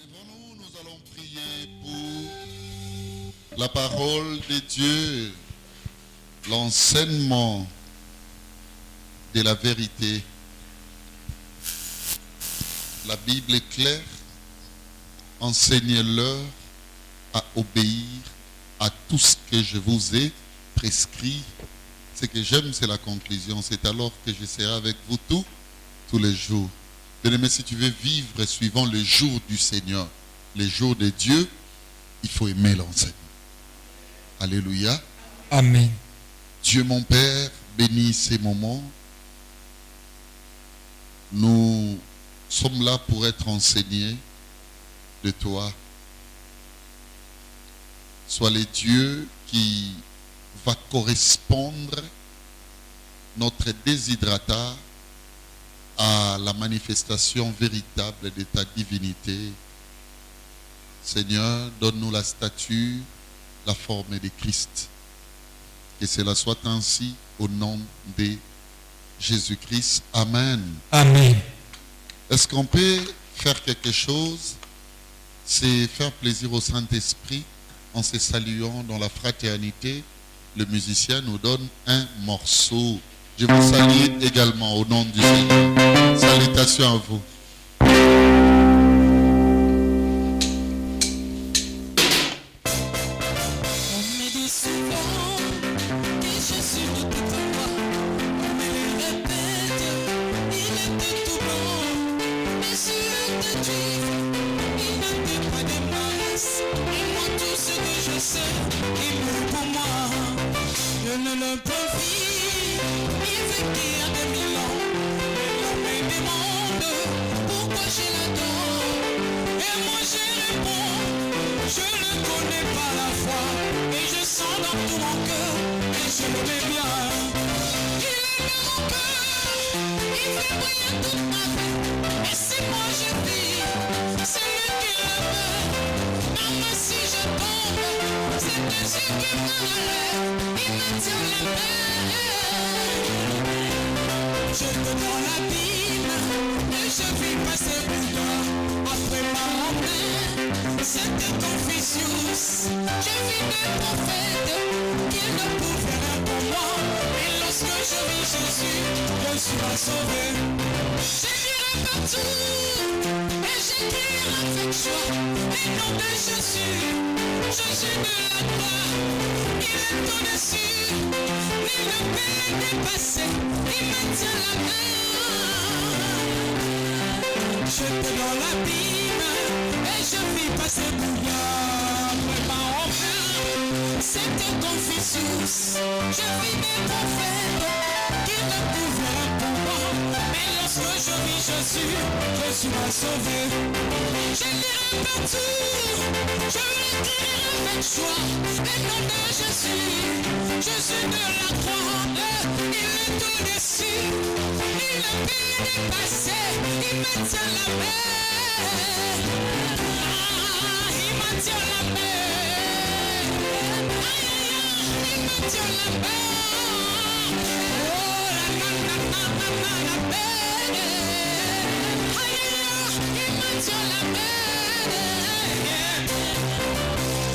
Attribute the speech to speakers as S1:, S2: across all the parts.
S1: Lèvons-nous, nous allons prier pour la parole de Dieu, l'enseignement de la vérité. La Bible est claire. Enseignez-leur à obéir à tout ce que je vous ai prescrit. Ce que j'aime, c'est la conclusion. C'est alors que je serai avec vous tous les jours. Bien-aimé, si tu veux vivre suivant le jour du Seigneur, les jours de Dieu, il faut aimer l'enseignement. Alléluia.
S2: Amen.
S1: Dieu mon Père, bénis ces moments. Nous sommes là pour être enseignés de toi. Sois le Dieu qui va correspondre notre déshydratat à la manifestation véritable de ta divinité. Seigneur, donne-nous la stature, la forme de Christ. Que cela soit ainsi au nom de Jésus-Christ. Amen.
S2: Amen.
S1: Est-ce qu'on peut faire quelque chose? C'est faire plaisir au Saint-Esprit en se saluant dans la fraternité. Le musicien nous donne un morceau. Je vous salue également au nom du Seigneur. Salutations à vous.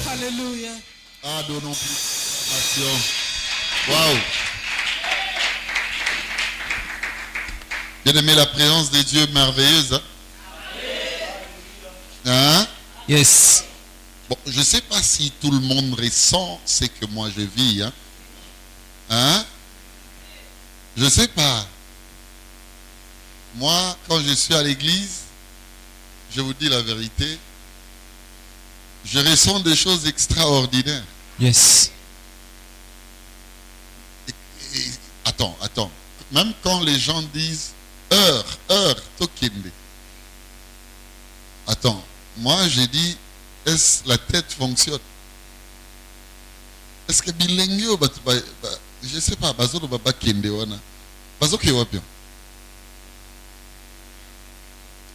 S2: Alléluia.
S1: Ah, donnons plus d'acclamation. Waouh. Bien-aimé, la présence de Dieu merveilleuse. Hein? Hein?
S2: Yes.
S1: Bon, je ne sais pas si tout le monde ressent ce que moi je vis. Hein? Hein? Je ne sais pas. Moi, quand je suis à l'église, je vous dis la vérité, je ressens des choses extraordinaires.
S2: Yes.
S1: Attends. Même quand les gens disent heure, tokende. Attends, moi j'ai dit, est-ce que la tête fonctionne? Est-ce que bilengyo, je ne sais pas, bazolo baba kende wana. Bazo ke wapio.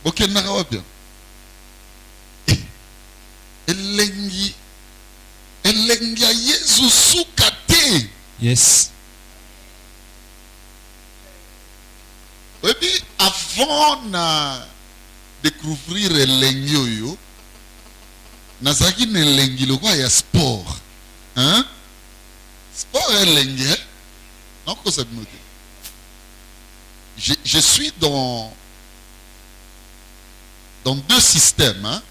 S1: Bokenda ka wapio. Elengi ya Yesu sukate.
S2: Yes.
S1: Et puis, avant de découvrir l'engyoyo, nazaki nelengi lokwa ya sport. Hein? Sport elengi, hein? Non, que ça me je suis dans deux systèmes, hein?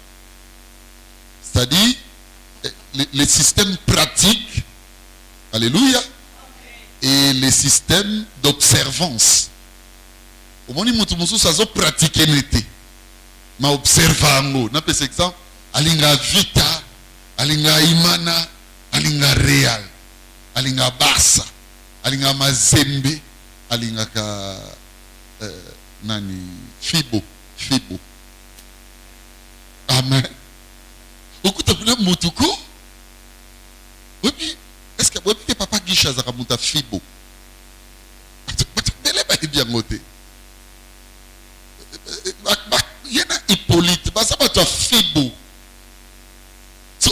S1: C'est-à-dire les systèmes pratiques, alléluia, et les systèmes d'observance. Au moment où ça se pratique, ma observango, n'a pas exemple, alinga vita, alinga imana, alinga real, alinga basa, alinga mazembe, alinga ka nani fibo. Amen. Okuta pula mutuko. Oui, est-ce que papa Gisha zakamuta fibo? Bele ba bien ngote. Yena Hippolyte, ça va toi fibo.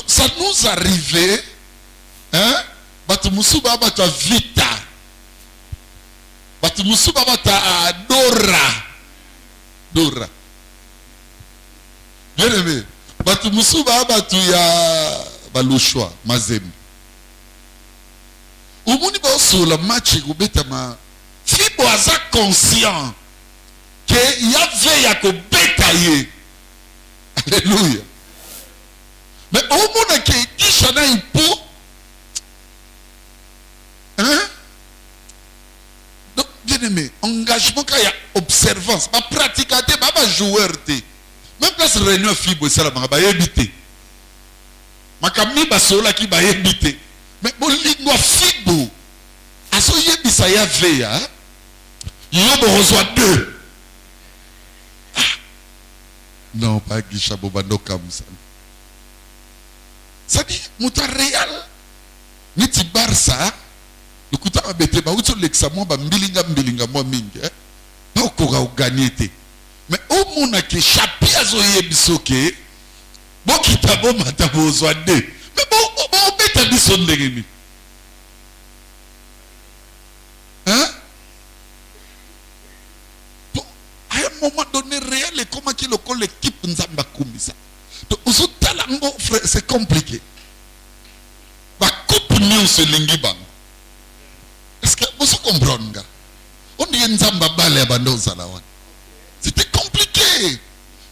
S1: Ça nous arrivait, hein? Batumusuba bata vita. Batumusuba bata Dora. Bien aimé. Batumusuba batu ya balushwa mazem. Umuni ba sur la match kubeta ma fibo aza conscient que yave ya ko betaye. Alléluia. Mais au monde qui Gisha na impo, hein? Donc bien aimé, engagement qu'il y a observance, pas pratiquer, pas joueur. Même place réunion fibo ça la ba éviter. Makami basola ki ba éviter. Mais bon lingua fibo. Aso yebisa ya veya. Yobo reçoit 2. Non, pas Gisha Bobando comme ça. Ça dit, mouta réel. Niti Barça, le kouta abete, ba outo l'examen, ba mbilinga moi mingi. Pas au kora ou gagné. Mais au monde qui chapi à zoye bisoke, bon qui t'a bon matabo reçoit 2. Mais bon, beta bison de hein? À un moment donné réel et comment qu'il le l'équipe nzamba kumisa. Donc aux autres talents frère c'est compliqué. Ba coupe nous se lingi bang. Est-ce que vous comprenez gars? On dit nzamba bale abando zalawan. C'était compliqué.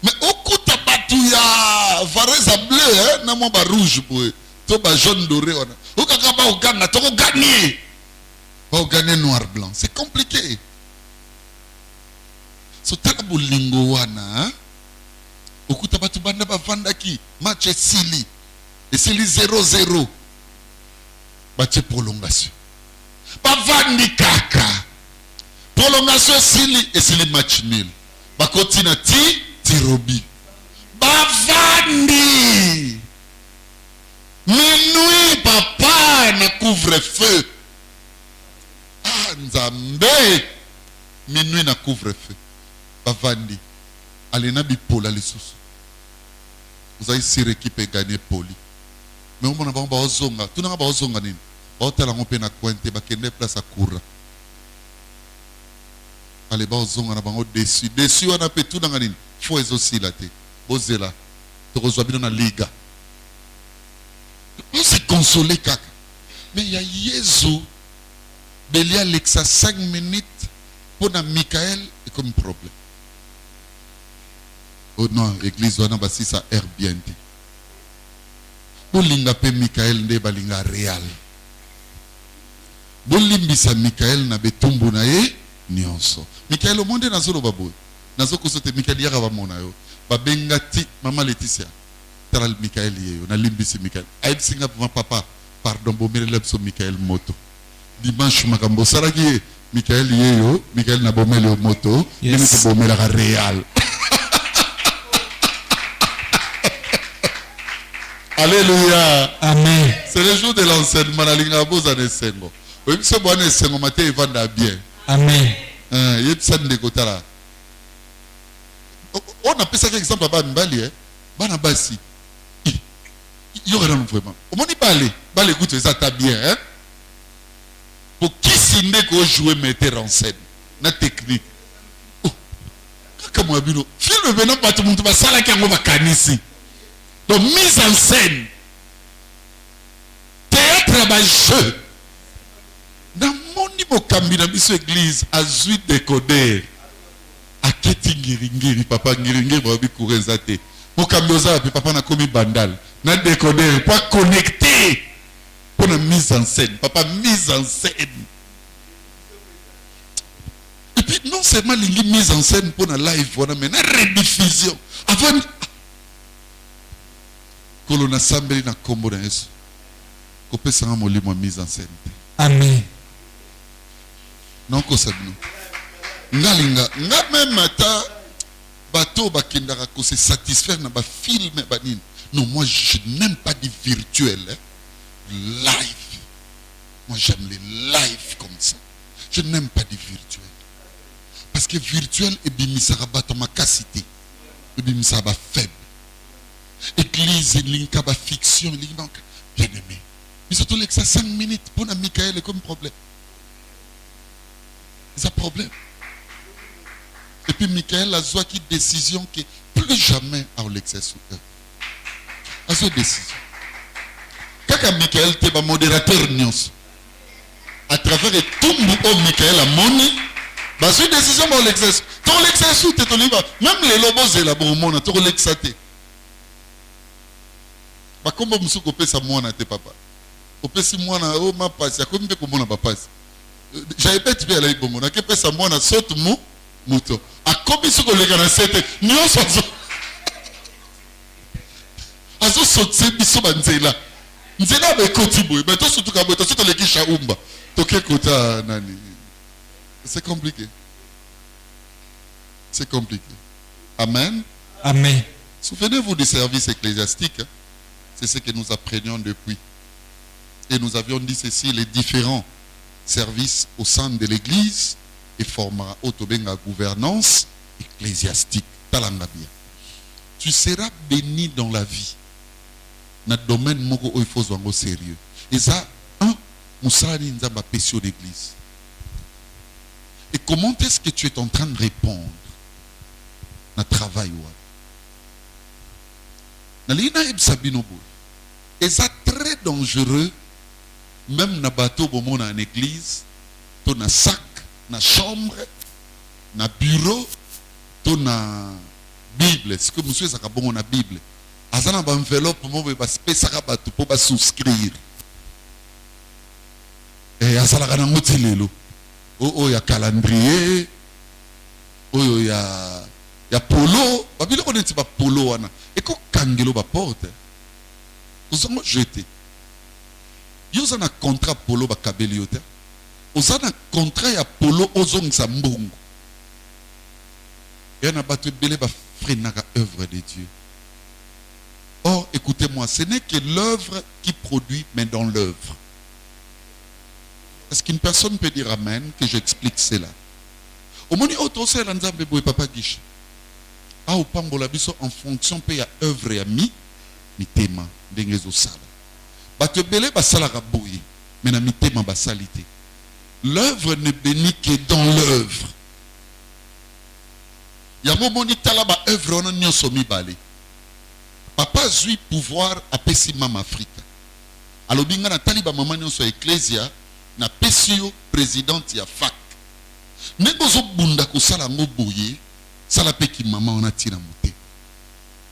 S1: Mais au coup ta batu ya vareza bleu hein na mo ba rouge boy. To ba jaune doré on. Au kakaba au ganga to gagner. Ba gagner noir blanc. C'est compliqué. So taka bolingo wana okuta batu banda bavanda ki match esili 0-0 bache prolongation bavandi kaka prolongation esili match nul bakotina tirobi bavandi minuit papa na couvre-feu nzambe minuit na couvre-feu bavandi alena bipola lisusu vous avez si équipe gagner poli mais on va ba ozonga tuna ba ozonga nini ba otala ngope na kwente ba kende place à coura ale ba ozonga na bango dessus wana pe tuna nini faut aussi la te bozela to kozwa bino na liga on se consoler kaka mais il y a Yesu Belia Alexa 5 minutes pour na Michael et comme problème. Oh non, l'église wana basi ça Airbnb. Bolinga pe Michael nde balinga real. Bolimbisa Michael na betumbu na ye nyonso. Michael omonde nazolo babo. Nazoko sote Michael yaka ba mona yo. Babengati mama Laetitia. Taral Michael yeyo na limbisi Michael. Aïd singa pour papa. Pardon bomere lepso Michael moto. Dimanche makambo saraki Michael yeyo, Michael na bomele moto, yemi ko bomela ka real. Alléluia.
S2: Amen.
S1: C'est le jour de l'enseignement. La ligne à Boza de Sengo. Oui, c'est bon, c'est mon matin, il va bien.
S2: Amen.
S1: Il y a ça de côté là. On a pris ça comme exemple à Banbali, hein. Banabasi. Il y aura vraiment. Au moins, il va écouter ça, t'as bien, hein. Pour qui s'il qu'on jouer metteur en scène, na technique. Oh, comment abino? Film venant pas tout le monde va ça là qui a un kanisi. Donc, mise en scène. Théâtre à jeu. Dans mon niveau, Kambina, biso église, a zui décoder. A keti ngiringiri, papa ngiringiri, babi kourezate. Mon kamioza, papa n'a commis bandal. N'a décoder, pas connecté. Pour la mise en scène. Papa, mise en scène. Et puis, non seulement la mise en scène pour la live, mais la rediffusion. Avant. Kolona sambeli na kombo na Yesu. Kopé sanga molimo mise en scène.
S2: Amen.
S1: Non ko sabino. Ngalinga, nga même mata bateau bakendaka ko se satisfaire na ba film banine. Non, moi je n'aime pas du virtuel. Hein. Live. Moi j'aime les live comme ça. Je n'aime pas du virtuel. Parce que virtuel et bimisara batama cassité. Et bimisara faible. Église, linka ba fiction, linka bien aimé. Mais surtout que ça 5 minutes pour na Michael comme problème. C'est un problème. Et puis Michael a joué qui décision que plus jamais à l'exercice. A joué décision. Quand Michael était modérateur Nios, à travers tout le monde, Michael a moni, bah joué décision pour l'exercice. Ton l'exercice, tu es libre. Même les lobos et la bonne, tu l'exercice. Bah comme vous me coupez ça moi na te papa. Coupé si moi na oh ma passe, comme be comme na pas passe. J'avais pas tué à la ibomo, na que pesa ça moi na saute muto. A comme si ko le kana sete, nyonso zo. Azo saute biso banzela. Nzela be kotibo, mais to surtout ka boto to le kisha umba. To ke kota nani. C'est compliqué. C'est compliqué. Amen.
S2: Amen.
S1: Souvenez-vous du service ecclésiastique. Hein? C'est ce que nous apprenions depuis. Et nous avions dit ceci, les différents services au sein de l'Église et formera autobenga gouvernance ecclésiastique. Talangabia. Tu seras béni dans la vie. Dans le domaine moko il faut au sérieux. Et ça, Moussani Nzamba Pessio d'Église. Et comment est-ce que tu es en train de répondre dans le travail? Et ça très dangereux, même dans bateau en église, dans un sac, dans une chambre, dans un bureau, dans une Bible. C'est que monsieur ça bon na Bible. Azana ba enveloppe pour moi pour souscrire. Et azala kana ngotilelo. Oh ya calendrier. Oh ya polo. Babilo on est pas polo wana. Et quand kangelo ba porte. Vous avez jeté. Vous avez un contrat polo ba kabeliote. Vous avez un contrat ya polo ozong sambungu. Et on a battu belé ba frenaka œuvre de Dieu. Or, écoutez-moi, ce n'est que l'œuvre qui produit, mais dans l'œuvre. Est-ce qu'une personne peut dire amen, que j'explique cela? Au moment où tu sais l'anzambe boy papa guiche. Ah au pambola biso en fonction paye à œuvre et ami, mi tema dengezo sala. Battu belé ba sala raboui, mais na mi tema ba salité. L'œuvre ne bénit que dans l'œuvre. Yamo moni talaba œuvre on a somi balé. Papa zui pouvoir à pesi mama Afrika. Alors binga na taliba mama nyonso ecclesia na pesio présidente ya fac. Nengozo bunda ko sala ngo boye, sala peki mama on a tina moté.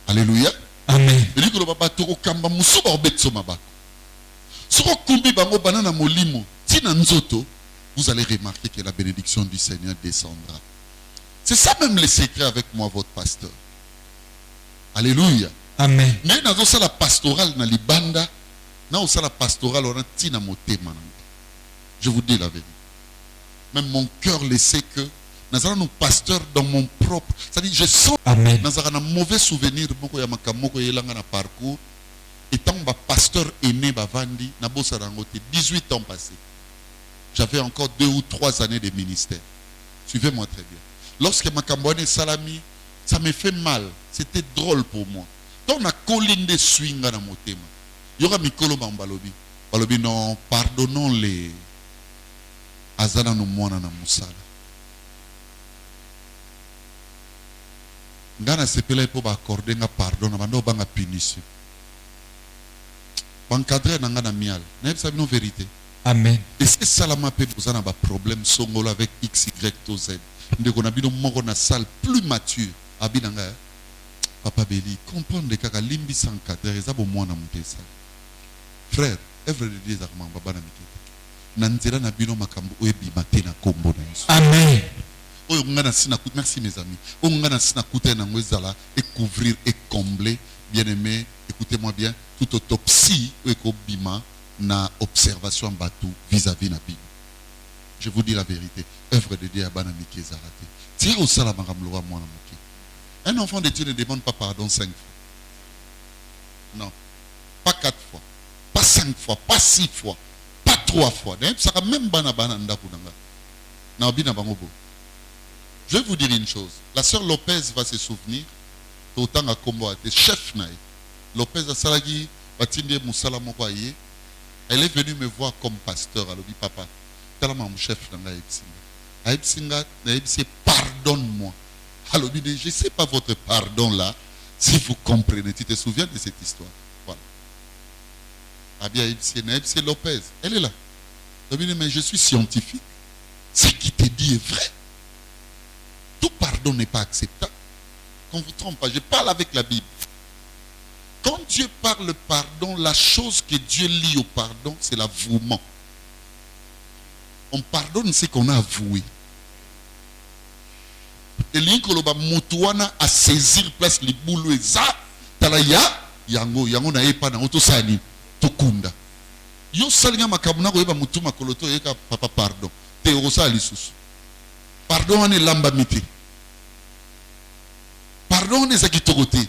S1: Alléluia.
S2: Amen.
S1: Et dit que papa toko kamba musuba obetso mabako. Soko kumbi bango banana molimo, tina nzoto, vous allez remarquer que la bénédiction du Seigneur descendra. C'est ça même le secret avec moi, votre pasteur. Alléluia.
S2: Amen.
S1: Mais dans la pastorale, dans les bandes, dans la pastorale, on a tina moté. Je vous dis la vérité. Même mon cœur le sait que nous avons nos pasteurs dans mon propre. C'est-à-dire, je sens
S2: Amen.
S1: nous avons un mauvais souvenir de parcours. Étant un pasteur aîné, 18 ans passés. J'avais encore 2 ou 3 années de ministère. Suivez-moi très bien. Lorsque Makambouane Salami, ça me fait mal. C'était drôle pour moi. Donc, on a collé des swings dans mon thème. Il y aura Mikolo Bambalobi. Balobi, non, pardonnons-les. Azana no mwana na musala. Ngana sepela pour accorder un pardon, na bando banga punition. Encadrer dans la mial. N'est-ce pas une vérité?
S2: Amen.
S1: Est-ce que ça m'a fait besoin d'un problème songolo avec X, Y, Z? Nous avons une salle plus mature. Abinanga. Papa Béli, comprendre que quand limbi s'encadrer, ça va moins monter ça. Frère, every day is a man baba na mikete. Nanzela na bino makambo oyebi matena kombo na Yesu.
S2: Amen.
S1: Oyo ngana sina koute, merci mes amis. Oyo ngana sina koute na ngwezala et couvrir et combler. Bien-aimé, écoutez-moi bien, toute autopsie eko bima na observation batou vis-à-vis na bino. Je vous dis la vérité, œuvre de Dieu abana miki ezarate. Tia au sala makamlo wa mwana moki. Un enfant de Dieu ne demande pas pardon 5 fois. Non. Pas 4 fois. Pas 5 fois. Pas 6 fois. Pas 3 fois. Ça va même bana ndaku nanga. Je vais vous dire une chose. La sœur Lopez va se souvenir. Autant à combo à chef naï. Lopez a salagi. Batinde Moussala Mokwaye. Elle est venue me voir comme pasteur. Elle a dit papa. Talama mon chef nanga Ebsinga. Ebsinga c'est pardonne-moi. Alors, je ne sais pas votre pardon là, si vous comprenez. Tu te souviens de cette histoire? Voilà. Abia c'est Lopez. Elle est là. Mais je suis scientifique. Ce qui te dit est vrai. Tout pardon n'est pas acceptable. Qu'on ne vous trompe pas. Je parle avec la Bible. Quand Dieu parle pardon, la chose que Dieu lit au pardon, c'est l'avouement. On pardonne ce qu'on a avoué. Et l'inkoloba mutuana à saisir place les boulot eza talaya yango na epa na auto sani tokunda yo salinga makamuna ko eba mutu makoloto yeka papa pardon te rosa lisusu pardon ane lamba mité pardon ne zaki tokote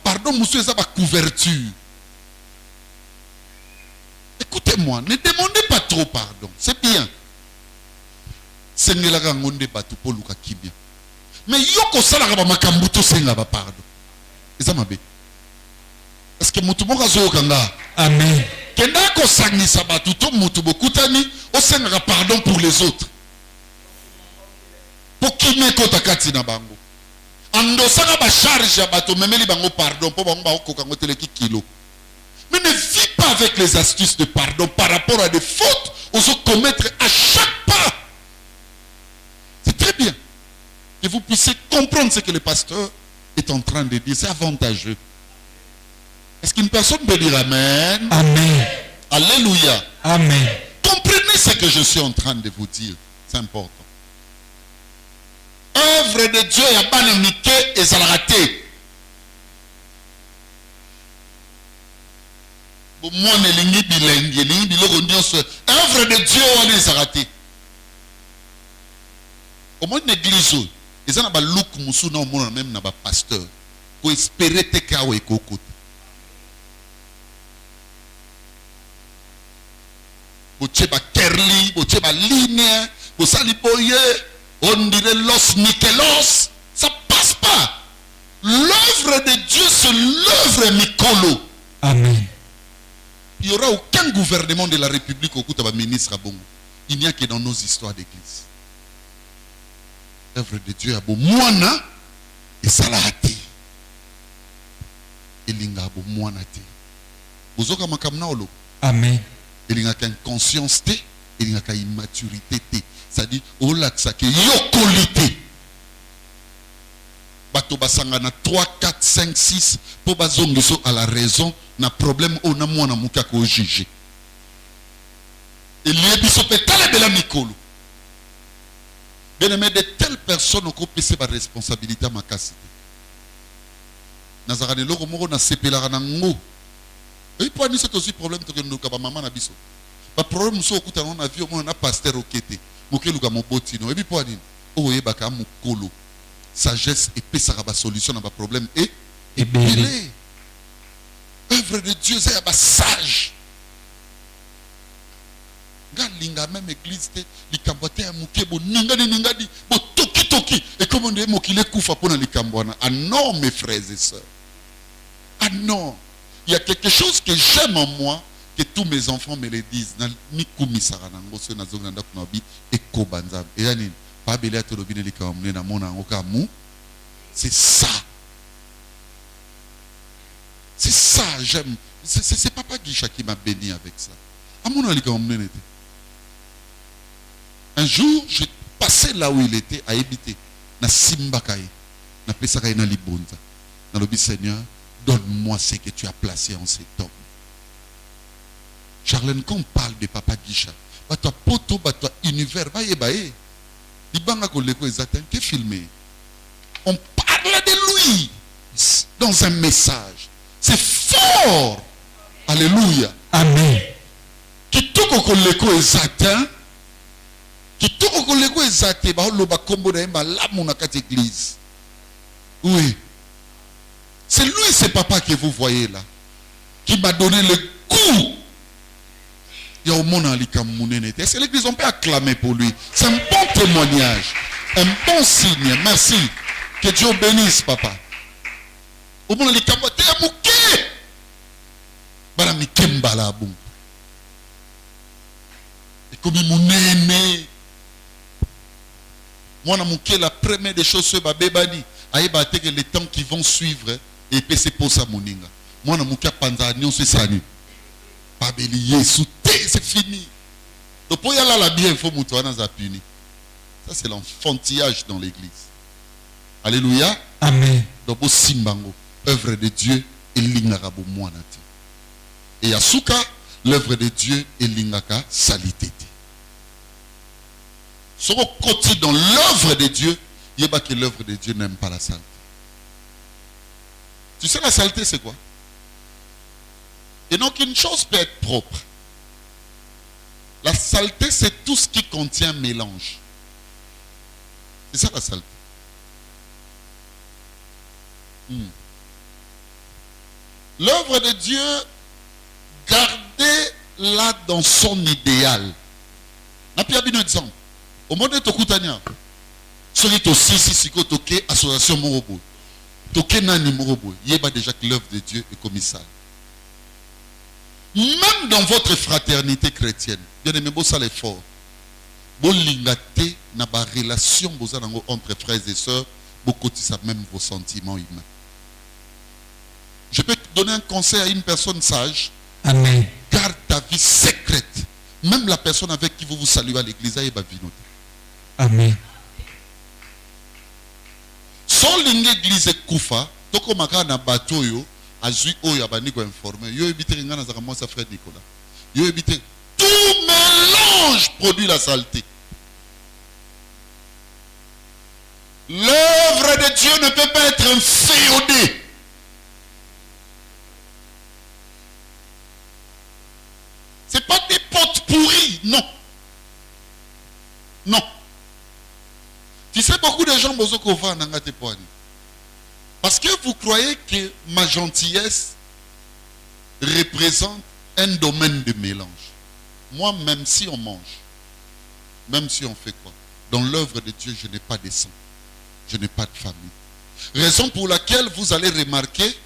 S1: pardon musu eza ba couverture. Écoutez-moi, ne demandez pas trop pardon, c'est bien. Sengelaka ngonde batu poluka kibia. Mais yoko salaka ba makambuto senga ba pardon. Eza mabe. Est-ce que mutu moka zo kanga?
S2: Amen.
S1: Kenda ko sangisa batu to mutu bokutani o senga pardon pour les autres. Pour qui me kota kati na bango. Ando sanga ba charge bato memeli bango pardon po bango ba okoka ngotele ki kilo. Mais ne vis pas avec les astuces de pardon par rapport à des fautes aux commettre à chaque pas. C'est très bien que vous puissiez comprendre ce que le pasteur est en train de dire. C'est avantageux. Est-ce qu'une personne peut dire Amen?
S2: Amen.
S1: Alléluia.
S2: Amen.
S1: Comprenez ce que je suis en train de vous dire. C'est important. Œuvre de Dieu et abanamike et zalaraté. Moi, ne bilingue, œuvre de Dieu on est zalaraté. Au moins une église, ils ont un look moussou non même na ba pasteur. Pour espérer te kawe koko. Boche ba kerli, boche ba ligne, bo salipoye, on dirait los Nikelos. Ça passe pas. L'œuvre de Dieu, c'est l'œuvre Mikolo.
S2: Amen.
S1: Il n'y aura aucun gouvernement de la République au Koutaba ministre à Bongo. Il n'y a que dans nos histoires d'église. L'œuvre de Dieu a beau moana et salahati. Et l'inga beau moana te. Bozoka makamna olo.
S2: Amen.
S1: Il n'y a qu'une conscience te. Il n'y a qu'une immaturité te. C'est-à-dire, au lac ça que yokolité. Bato basanga na 3, 4, 5, 6 pour bazongiso à la raison na problème on a mwana muka ko juger. Et les biso petale de la mikolo. Bien aimé, de telles personnes ont coupé ses responsabilités à ma casse. Nazarane loko moko na sepela na ngo. Et puis c'est aussi problème que nous kaba maman na biso. Pas problème so okuta na vie on a pasteur okete. Mokelu ka mobotino. Et puis pour ni o yebaka mukolo. Sagesse et paix sera la solution à ma problème et belé. Œuvre de Dieu c'est un sage. Galinga même église te likambote ya mukebo ninga di bo toki et comme on dit mokile kufa pona likambwana. Ah non mes frères et sœurs. Ah non, il y a quelque chose que j'aime en moi que tous mes enfants me le disent na mikumi sara nango so na zonga kunabi e kobanza et yani. C'est ça. C'est ça, j'aime. C'est Papa Guicha qui m'a béni avec ça. Un jour, je passais là où il était, à Ebité, na Simbakaye, na Pesakaye na Libonza. Dans le but, Seigneur, donne-moi ce que tu as placé en cet homme. Charlène, quand on parle de Papa Guicha, toi poto, toi univers, qui filmé. On parle de lui dans un message. C'est fort. Alléluia.
S2: Amen.
S1: Qui tout koleko exact, qui tout koleko exact, ba lo ba kombo na ba la mon église. Oui. C'est lui, c'est papa que vous voyez là, qui m'a donné le goût. Il y a au monde en c'est l'église, on peut acclamer pour lui. C'est un bon témoignage, un bon signe. Merci. Que Dieu bénisse, papa. Au monde en capoté à mouké. Bala mikemba la boum. Et comme il m'ouné. Moi, na mouké, la première des choses, c'est babébani. Aïba que les temps qui vont suivre, et puis c'est pour ça, moninga. Moi, na mouké, panzanion, c'est ça. Babélié, souté, c'est fini. Donc, pour y aller à la bien, il faut moutouana zapuni. Ça, c'est l'enfantillage dans l'église. Alléluia.
S2: Amen.
S1: Donc, Simbango, œuvre de Dieu, et l'ingarabu moanati. Et Asuka, l'œuvre de Dieu, et l'ingaka salitete. Sur le côté dans l'œuvre de Dieu, il y a que l'œuvre de Dieu n'aime pas la saleté. Tu sais, la saleté, c'est quoi? Et donc, une chose peut être propre. La saleté, c'est tout ce qui contient mélange. C'est ça la saleté. L'œuvre de Dieu, gardez-la dans son idéal. n'a pas bien exemple. Au monde de Tokutania, celui aussi si toqué association morobo, toqué nani morobo, il y a déjà que l'œuvre de Dieu est commissaire. Même dans votre fraternité chrétienne, bien aimé, ça l'effort. Bon lingate na ba relation entre frères et sœurs, beaucoup ça même vos sentiments humains. Je peux te donner un conseil à une personne sage.
S2: Amen.
S1: Garde ta vie secrète. Même la personne avec qui vous vous saluez à l'église, elle va vivre.
S2: Amen.
S1: Sans l'église koufa, toko makana batoyo, azui oyo abani ko informer. Yo ebite ngana za moi sa frère Nicolas. Yo ebite tout mélange produit la saleté. L'œuvre de Dieu ne peut pas être inféodée. C'est pas des potes pourris, non. Non. Tu sais, beaucoup de gens parce que vous croyez que ma gentillesse représente un domaine de mélange. Moi, même si on mange, même si on fait quoi, dans l'œuvre de Dieu, je n'ai pas de sang. Je n'ai pas de famille. Raison pour laquelle vous allez remarquer,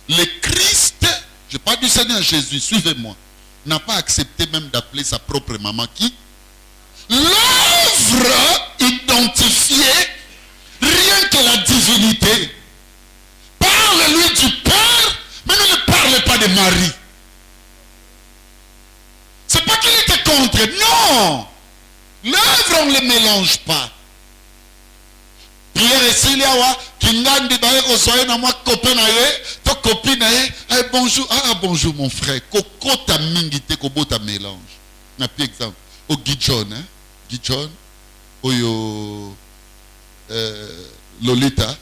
S1: le Christ, je parle du Seigneur Jésus, suivez-moi, n'a pas accepté même d'appeler sa propre maman qui? L'œuvre identifiée, rien que la divinité. Parle-lui du Père, mais ne parle pas de Marie. C'est pas qu'il était contre, non. L'œuvre, on ne le mélange pas. Prière et Siliawa, Kingandi Bae Osoye na moi copain na ye, to copine na ye, bonjour, bonjour mon frère, Koko ta mingite kobo ta mélange. Na pi exemple, au Gijon, hein, Gijon, oyo Lolita,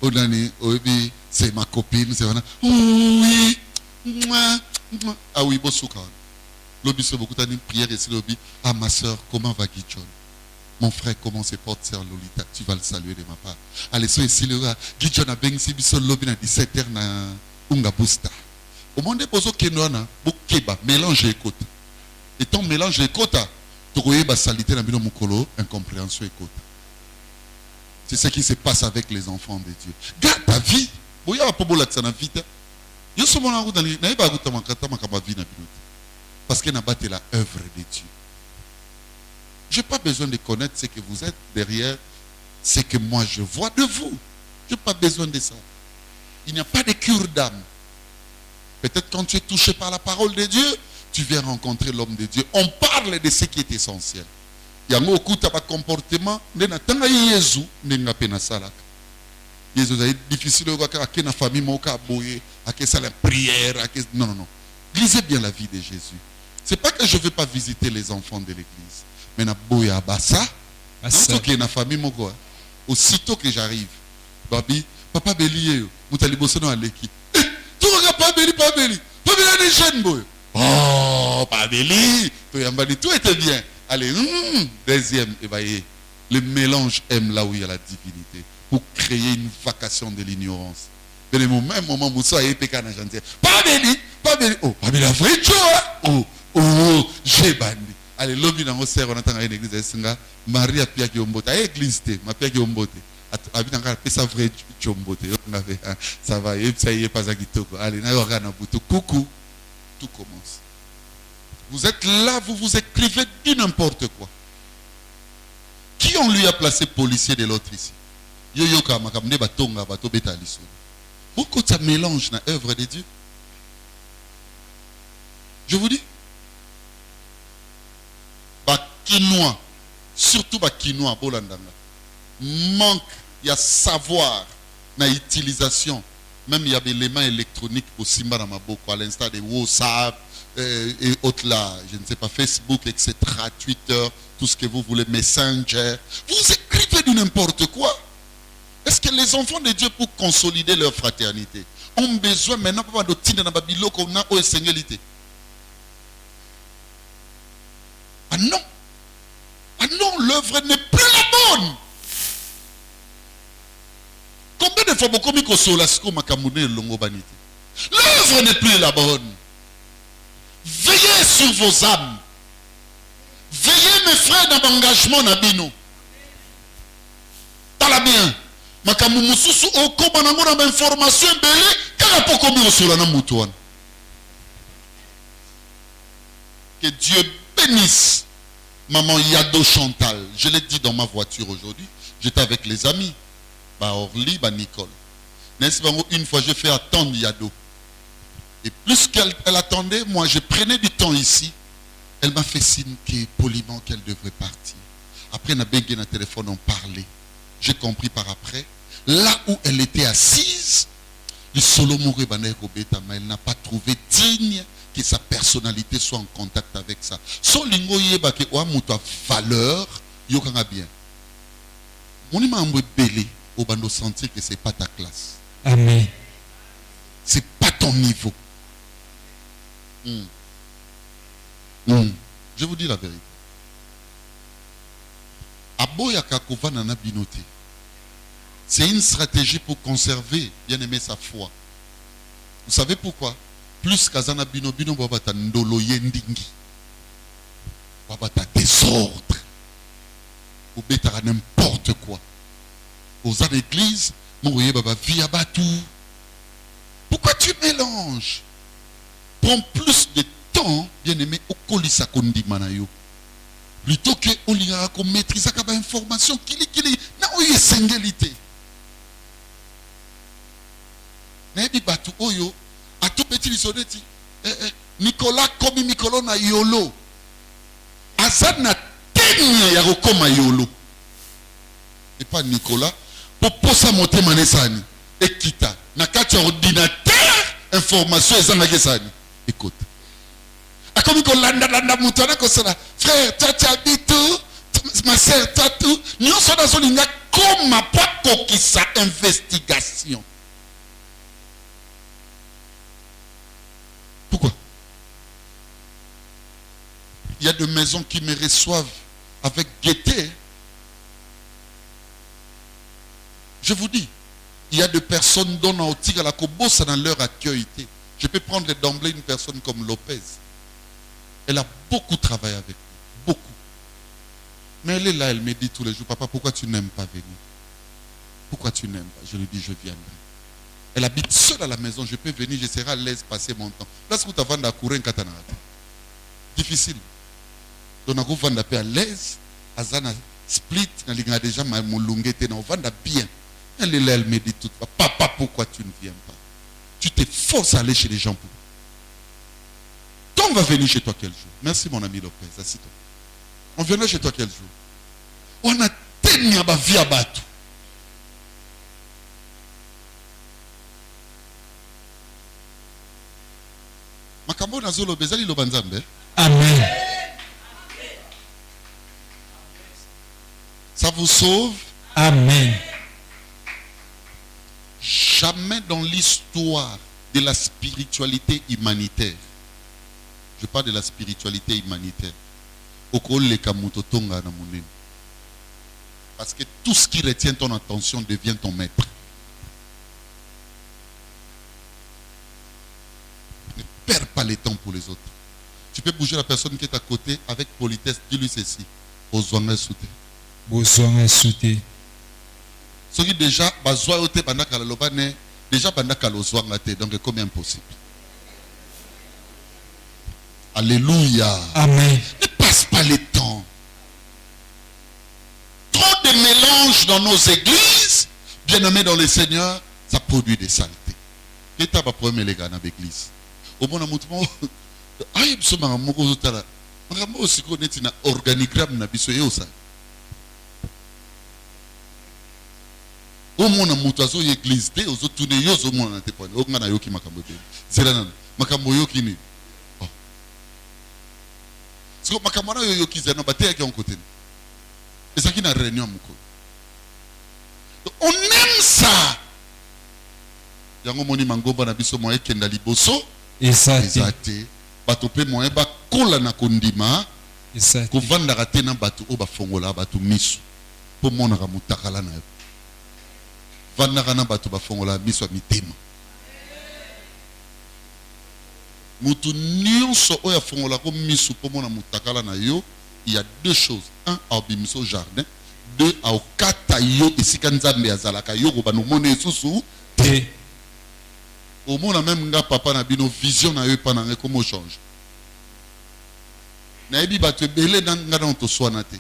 S1: Onani, Obi, c'est ma copine, c'est vraiment, oui, ah oui, Bosuka. L'obi se beaucoup d'années prière et c'est l'obi, ma soeur, comment va Gijon? Mon frère, comment se porte sœur Lolita? Tu vas le saluer de ma part. Allez, sois ici, le gars. Gijon a bien si biso lobby na 17h na unga busta. Au monde poso kenwana, bokeba, mélange écoute. Et ton mélange écoute, tu voyez ba salité na bino mukolo, incompréhension écoute. C'est ce qui se passe avec les enfants de Dieu. Garde ta vie. Boya va pas bola tsana vite. Yo so mona ko dali, na iba guta makata makaba vie na bino. Parce que n'a pas la œuvre de Dieu. Je n'ai pas besoin de connaître ce que vous êtes derrière ce que moi je vois de vous. Je n'ai pas besoin de ça. Il n'y a pas de cure d'âme. Peut-être quand tu es touché par la parole de Dieu, tu viens rencontrer l'homme de Dieu. On parle de ce qui est essentiel. Il y a beaucoup de comportement. Jésus est difficile de la famille, la prière. Non, non, non. Lisez bien la vie de Jésus. Ce n'est pas que je ne veux pas visiter les enfants de l'église. Mais na basa, qui est na famille, aussitôt que j'arrive, babi, papa bélier, moutali bossé dans l'équipe. Tu regardes pas béli, pas béli. Pas béli, les jeunes, boy. Oh, pas béli. Tout était bien. Allez, deuxième, le mélange aime là où il y a la divinité. Pour créer une vacation de l'ignorance. Mais au même moment, vous savez, pas béli, pas béli. Oh, pas béli, la vraie chose. Oh, j'ai bandi. Allez, l'homme dans sert, on attend à une église. Marie a pia qui ombote. À l'église, ma pia qui ombote. Habite encore ça vrai chombote. Ça va, ça y est pas à Gitoko. Allez, n'a rien à bouton. Coucou. Tout commence. Vous êtes là, vous vous écrivez du n'importe quoi. Qui on lui a placé policier de l'autre ici? Yo kama kamne batonga bato betaliso. Pourquoi ça mélange dans l'œuvre de Dieu? Je vous dis. Quinois, surtout quinois, manque, il y a savoir, dans l'utilisation, même il y a des éléments électroniques pour Simba dans ma boucle, à l'instar de WhatsApp et autres là, je ne sais pas, Facebook, etc., Twitter, tout ce que vous voulez, Messenger. Vous écrivez du n'importe quoi. Est-ce que les enfants de Dieu, pour consolider leur fraternité, ont besoin maintenant de tirer dans Babylone qu'on a au singulité? Ah non! Ah non, l'œuvre n'est plus la bonne. Combien de fois beaucoup de solasco makamune longobanité? L'œuvre n'est plus la bonne. Veillez sur vos âmes. Veillez mes frères dans l'engagement nabino. Tala bien. Makamu mususu oko banango na information belé kala poko mi osolana mutuan. Que Dieu bénisse Maman Yado Chantal. Je l'ai dit dans ma voiture aujourd'hui. J'étais avec les amis. Orly, Nicole. N'est-ce pas, une fois, j'ai fait attendre Yado. Et plus qu'elle attendait, moi, je prenais du temps ici. Elle m'a fait signe poliment qu'elle devrait partir. Après, on a bégué dans le téléphone, on parlait. J'ai compris par après. Là où elle était assise, le Solomon Rebané Robeta, mais elle n'a pas trouvé digne que sa personnalité soit en contact avec ça. Son lingo yeba ke wa muto valeur yokanga bien. Mon ima amwe belé au bando sentir que c'est pas ta classe.
S2: Amen.
S1: C'est pas ton niveau. Je vous dis la vérité. Aboyaka kovana na binoté. C'est une stratégie pour conserver, bien aimer sa foi. Vous savez pourquoi? Plus kazana bino bino babata ndolo yendingi. Babata désordre. Ou betara n'importe quoi. Aux ans d'église, mon voyez baba via batou. Pourquoi tu mélanges? Prends plus de temps, bien aimé, au colisa kondi manayo. Plutôt que au liga qu'on maîtrise la information kili na oye singulité. Nebi batou oyo. À tout petit lisoneti, Nicolas comme Nicolas na yolo. Azad na tenya ya kokoma yolo. Et pas Nicolas. Pour posa monter manesani. Et kita. Na kati ordinateur, information ezanga kesani. Écoute. A comme Nicolas landa mutana kosala. Frère, toi tu habites où? Ma sœur, toi tout. Nous sommes dans son linga comme ma pas kokisa investigation. Pourquoi? Il y a des maisons qui me reçoivent avec gaieté. Je vous dis, il y a des personnes dont on tire la kobosa dans leur accueil. Je peux prendre d'emblée une personne comme Lopez. Elle a beaucoup travaillé avec moi. Beaucoup. Mais elle est là, elle me dit tous les jours, papa, pourquoi tu n'aimes pas venir? Pourquoi tu n'aimes pas? Je lui dis, je viendrai. Elle habite seule à la maison, je peux venir, je serai à l'aise passer mon temps. Lorsque tu as vendu à courir, difficile. Donc, on va vendre à l'aise, Azana split, on a déjà mon longueté, on va bien. Elle est là, elle me dit tout, papa, pourquoi tu ne viens pas? Tu te forces à aller chez les gens pour. on va venir chez toi quel jour? Merci mon ami Lopez, assis-toi. On viendra chez toi quel jour? On a tenu ma vie à battre. Makambo nazolo bezali lo banzambe.
S2: Amen.
S1: Ça vous sauve?
S2: Amen.
S1: Jamais dans l'histoire de la spiritualité humanitaire, je parle de la spiritualité humanitaire, parce que tout ce qui retient ton attention devient ton maître. Ne perds pas le temps pour les autres. Tu peux bouger la personne qui est à côté avec politesse. Dis-lui ceci. Besoin sauter.
S2: Besoin sauter.
S1: Ce qui déjà, déjà donc c'est comme impossible. Alléluia.
S2: Amen.
S1: Ne passe pas le temps. Trop de mélange dans nos églises, bien-aimés dans le Seigneur, ça produit des saletés. Qu'est-ce que tu as pour les gars dans l'église? Au bon moment, aïe, ce maman, mon gros tala, maman aussi qu'on est un organigramme na biso yosa. Au monde mutu azo église te ozo tourner yozo monde na te point. O ngana yoki makambo te. Zela na makambo yoki ni. Siko makambo na yoki zena ba te yaki on côté. Et ça qui na réunion moko. On aime ça. Yango moni mangomba na biso mo ekenda liboso. Exacté. Bato pe mo ba kola na kondima.
S2: Exacté.
S1: Ko vanda raté na bato o ba fongola bato misu. Po mona ka mutakala na. Vanarana bato bafongola miso mitema. Mutu nyonso oya fongola ko miso po mona mutakala na yo, il y a deux choses. Un, au bimiso jardin. Deux, au kata yo esika nzambe azalaka yo ko bano mone susu te. Au mona même nga papa na bino vision na yo pa na comment change. Na ebi bato belé na nga na to soana te.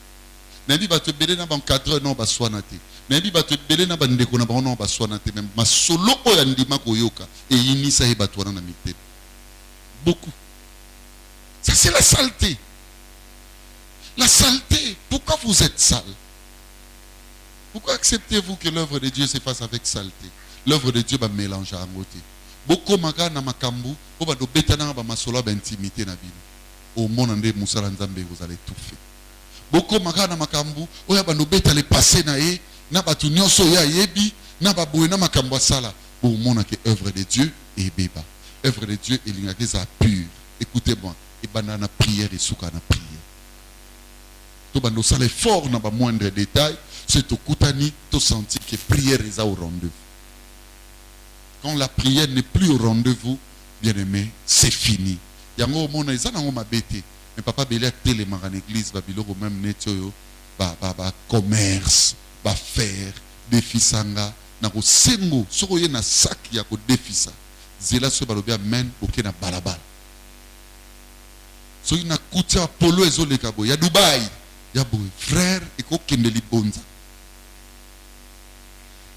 S1: Na ebi bato belé na ban 4 heures non ba soana te. Nabi bato belé na bandeko na bango ba soanate même ma solo oya ndima koyoka et inisa e bato na mité. Beaucoup. Ça c'est la saleté. La saleté. Pourquoi vous êtes sale? Pourquoi acceptez-vous que l'œuvre de Dieu se fasse avec saleté? L'œuvre de Dieu va mélanger à côté. Beaucoup maga na makambu, o ba do betana ba masolo ba intimité na bino. Au monde ande musala nzambe vous allez tout faire. Beaucoup maga na makambu, o ya ba no beta le passé na e na batu nyonso ya yebi na baboye na makambo sala pour mona que œuvre de Dieu est beba. Œuvre de Dieu est l'ingake za pure. Écoutez-moi, et banana prière et souka na prière. To bando sale fort na ba moindre détail, c'est to kutani to senti que prière est au rendez-vous. Quand la prière n'est plus au rendez-vous, bien-aimé, c'est fini. Yango mona ezana ngoma bete. Mais papa belé a télé en église ba biloko même netyo ba commerce ba faire defisanga na ko sengo soko ye na sac ya ko defisa zela so balobi amen oke na balabala so ina kutia polo ezoleka bo ya Dubai ya bo frère e ko kende libonza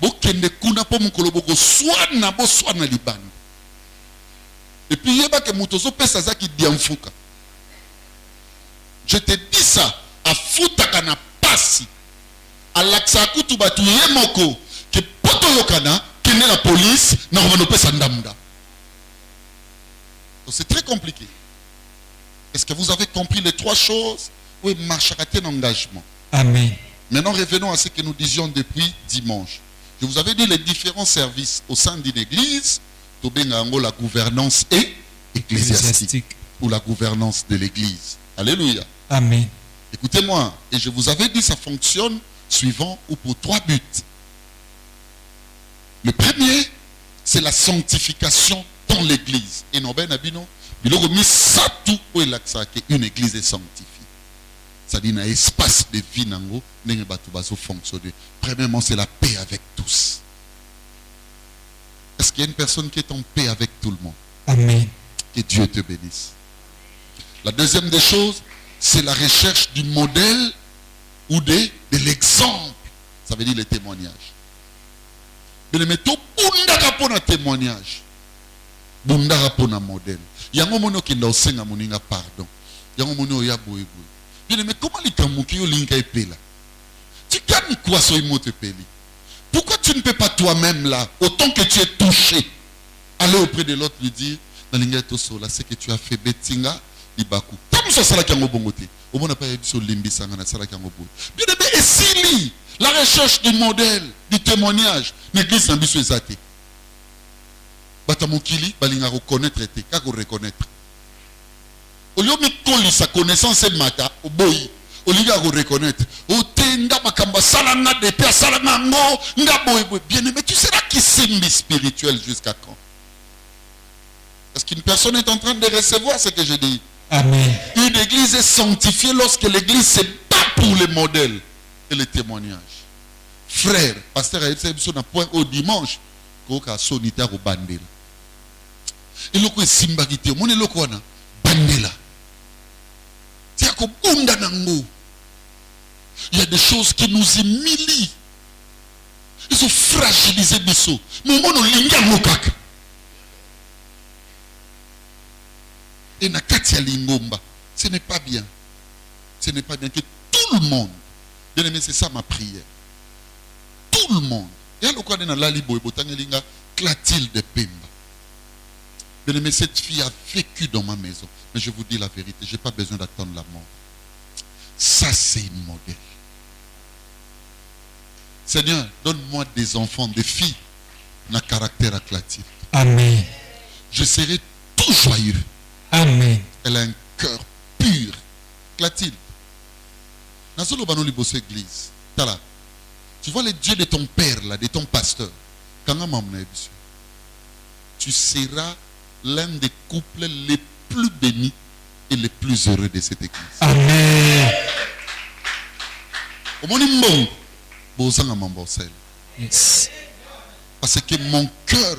S1: bo kende kuna po mukolo boko swana bo swana libani et puis yeba ke mutozo pesa zaki diamfuka. Je te dis ça a futaka na pasi alaksa kutu batu yemoko ke poto yokana kene la police na romano pesa ndamda. Donc c'est très compliqué. Est-ce que vous avez compris les trois choses? Oui, marche à un engagement.
S2: Amen.
S1: Maintenant revenons à ce que nous disions depuis dimanche. Je vous avais dit les différents services au sein d'une église, Tobengango la gouvernance et ecclésiastique ou la gouvernance de l'église. Alléluia.
S2: Amen.
S1: Écoutez-moi, et je vous avais dit ça fonctionne suivant ou pour trois buts. Le premier, c'est la sanctification dans l'église. Et non, ben abino, il a remis ça tout pour une église est sanctifiée. C'est-à-dire un espace de vie nango, n'engue batu baso fonctionner. Premièrement, c'est la paix avec tous. Est-ce qu'il y a une personne qui est en paix avec tout le monde?
S2: Amen.
S1: Que Dieu te bénisse. La deuxième des choses, c'est la recherche du modèle ou de l'exemple. Ça veut dire le témoignage. Mais le métaux, on a un témoignage. bundara pona modèle. Yango mono kenda osenga moninga pardon. Yango mono ya boye boye. Bien mais comment les kamuki yo linka epela? Tu gagnes quoi sur une moto peli? Pourquoi tu ne peux pas toi-même là, autant que tu es touché, aller auprès de l'autre lui dire, dans l'ingéto sola, c'est que tu as fait betinga, libaku. Comme ça, ça la kango bongote. Au moins, on n'a pas eu sur limbi sangana, ça la kango bongote. Bien aimé, et si la recherche du modèle, du témoignage, l'église n'a pas besoin de Batamokili, balinga reconnaître, kako reconnaître. Au lieu de coller sa connaissance et mata, au boy, au lieu de reconnaître, au tenda makamba salanga de père salanga ngo, nga boy boy. Bien aimé, tu seras qui simbi spirituel jusqu'à quand? Parce qu'une personne est en train de recevoir ce que je dis.
S2: Amen.
S1: Une église est sanctifiée lorsque l'église se bat pour les modèles et les témoignages. Frère, pasteur a un point au dimanche, koka sonita au bandela. Et le quoi simbarité, mon le quoi na bandela. C'est comme bunda nango. Il y a des choses qui nous humilient. Ils sont fragilisés biso. Mais mon linga mokaka. Et na katia lingomba, ce n'est pas bien. Ce n'est pas bien que tout le monde, bien aimé, c'est ça ma prière. Tout le monde. Et alors quoi dans la libo et botangelinga Clotilde Pemba. Bien aimé, cette fille a vécu dans ma maison. Mais je vous dis la vérité, je n'ai pas besoin d'attendre la mort. Ça, c'est une modèle. Seigneur, donne-moi des enfants, des filles, n'a caractère à Clotilde.
S2: Amen.
S1: Je serai tout joyeux.
S2: Amen.
S1: Elle a un cœur pur. Clotilde. Nasolo bano liboso église. Tala. Tu vois les dieux de ton père là, de ton pasteur. Tu seras l'un des couples les plus bénis et les plus heureux de cette église.
S2: Amen. Yes.
S1: Parce que mon cœur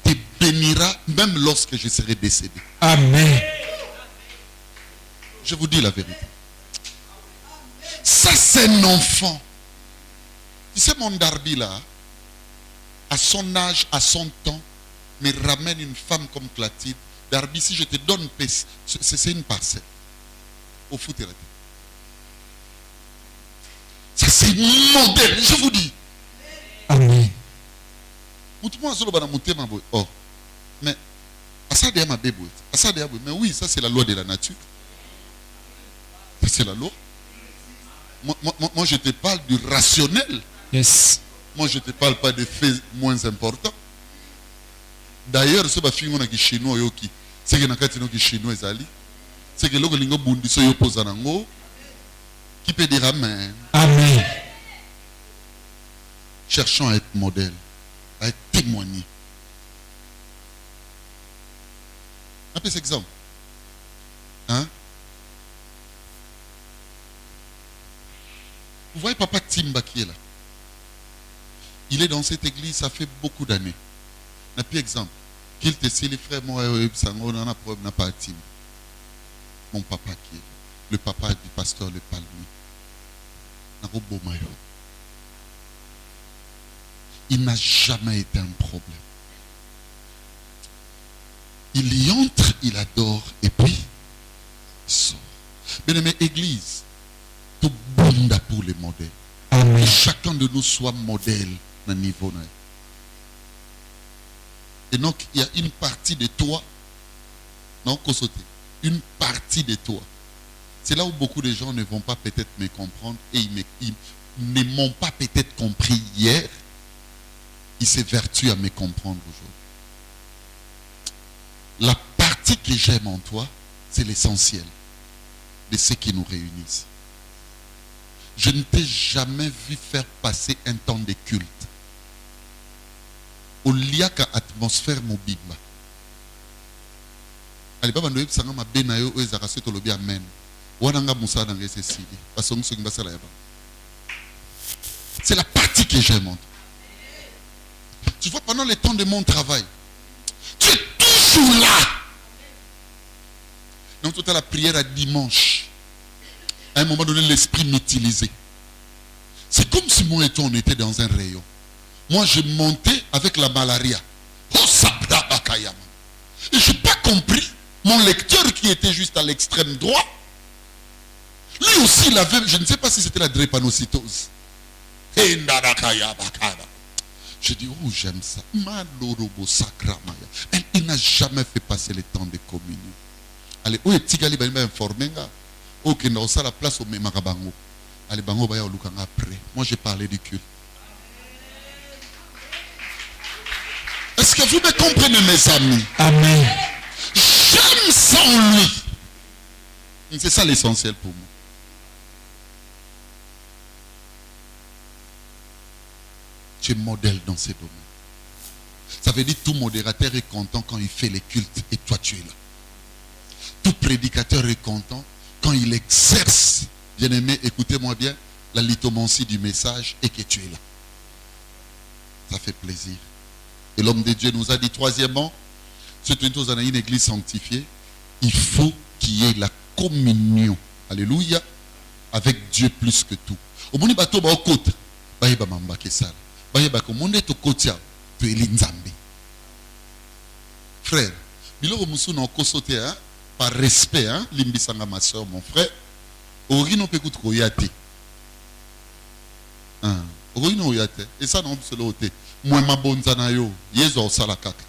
S1: te bénira même lorsque je serai décédé.
S2: Amen.
S1: Je vous dis la vérité. Ça, c'est un enfant. Tu sais, mon Darby là, à son âge, à son temps, me ramène une femme comme Clotilde. Darby, si je te donne paix, c'est une parcelle. Au foot, ça, c'est un modèle, je vous dis.
S2: Amen.
S1: Oh, mais mais oui, ça c'est la loi de la nature. Ça c'est la loi. Moi je te parle du rationnel.
S2: Yes.
S1: Moi je ne te parle pas des faits moins importants. D'ailleurs, ce qui est chinois, c'est que les chinois, c'est que les qui peut dire amen.
S2: Amen.
S1: Cherchons à être modèle, à être témoigné. Un peu cet exemple. Hein? Vous voyez papa Timba qui est là. Il est dans cette église, ça fait beaucoup d'années. Un peu exemple. Qu'il te sait les frères, moi, on a un problème, n'a pas Timba. Mon papa qui est là. Le papa du pasteur Le Palmier. Il n'a jamais été un problème. Il y entre, il adore, et puis il sort. Bien aimé, église, tout bon pour les modèles.
S2: Amen.
S1: Que chacun de nous soit modèle à un niveau. Et donc, il y a une partie de toi, non, Kosote, une partie de toi. C'est là où beaucoup de gens ne vont pas peut-être me comprendre et ils ne m'ont pas peut-être compris hier. Ils s'évertuent à me comprendre aujourd'hui. La partie que j'aime en toi, c'est l'essentiel de ce qui nous réunissent. Je ne t'ai jamais vu faire passer un temps de culte. Au lieu qu'à atmosphère mobimba. Alibaba ndoye bisanga mabena yo ezakase to lobi amen. C'est la partie que j'aime. Tu vois, pendant le temps de mon travail, tu es toujours là. Donc, tout à la prière à dimanche, à un moment donné, l'esprit m'utilisait. C'est comme si moi et toi, on était dans un rayon. Moi, je montais avec la malaria. Oh, sabda bakayama. Et je n'ai pas compris. Mon lecteur qui était juste à l'extrême droit, lui aussi, il avait, je ne sais pas si c'était la drépanocytose. Je dis, oh, j'aime ça. Il n'a jamais fait passer le temps de communion. Allez, où est-il qu'il va informer? Où est-ce qu'il a la place au Mémarabango? Allez, Bango va y aller après. Moi, j'ai parlé du culte. Est-ce que vous me comprenez, mes amis?
S2: Amen.
S1: J'aime ça en lui. C'est ça l'essentiel pour moi. Tu es modèle dans ces domaines. Ça veut dire tout modérateur est content quand il fait les cultes et toi tu es là. Tout prédicateur est content quand il exerce, bien aimé, écoutez-moi bien, la lithomancie du message et que tu es là. Ça fait plaisir. Et l'homme de Dieu nous a dit troisièmement, c'est une église sanctifiée, il faut qu'il y ait la communion, alléluia, avec Dieu plus que tout. Au moment où tu es au côté, frère, par respect, limbisanga ma soeur, mon frère, orino peut écouter koyate. Orino oyate. Et ça non c'est l'autre. Moi ma bonzana yo, yezo sala kaka.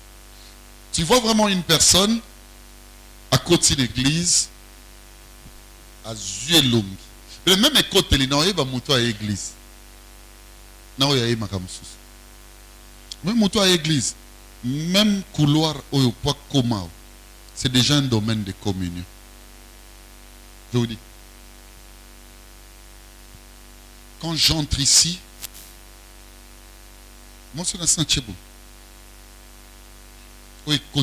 S1: Tu vois vraiment une personne à côté de l'église à yeux longs. Mais même côté li na oyeba muto à l'église. Na oyaye makamususu. Même muto à l'église, même couloir oyo pas comment. C'est déjà un domaine de communion. Je vous dis. Quand j'entre ici, moi c'est la Saint-Chebou. Oui, je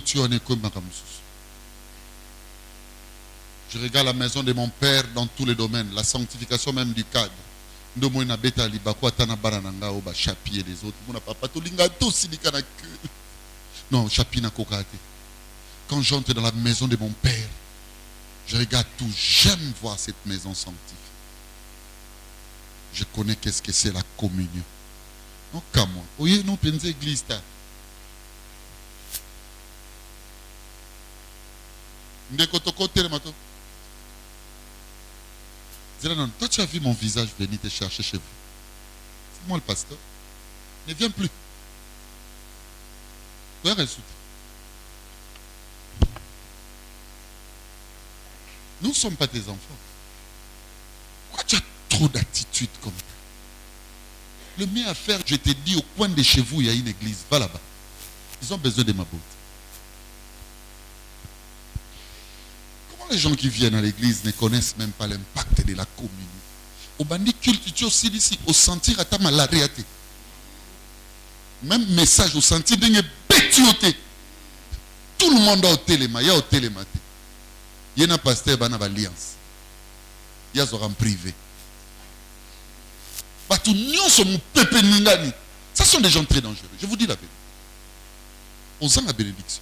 S1: regarde la maison de mon père dans tous les domaines, la sanctification même du cadre. Non, chapi na kokate. Quand j'entre dans la maison de mon père, je regarde tout. J'aime voir cette maison sanctifiée. Je connais qu'est-ce que c'est la communion. Non, comme moi. Oui, non, pensez église. Toi, tu as vu mon visage venir te chercher chez vous. C'est moi le pasteur. Ne viens plus. Nous ne sommes pas tes enfants. Pourquoi tu as trop d'attitude comme ça? Le mieux à faire, je t'ai dit, au coin de chez vous, il y a une église. Va là-bas. Ils ont besoin de ma beauté. Comment les gens qui viennent à l'église ne connaissent même pas l'impact de la communion? Au bandit culte, tu aussi ici, au sentir à ta malaria. Même message au sentir d'une bêtioté. Tout le monde a au téléma, il y a au téléma. Il y a un pasteur qui a une alliance. Il y a un privé. Ça sont des gens très dangereux. Je vous dis la vérité. On sent la bénédiction.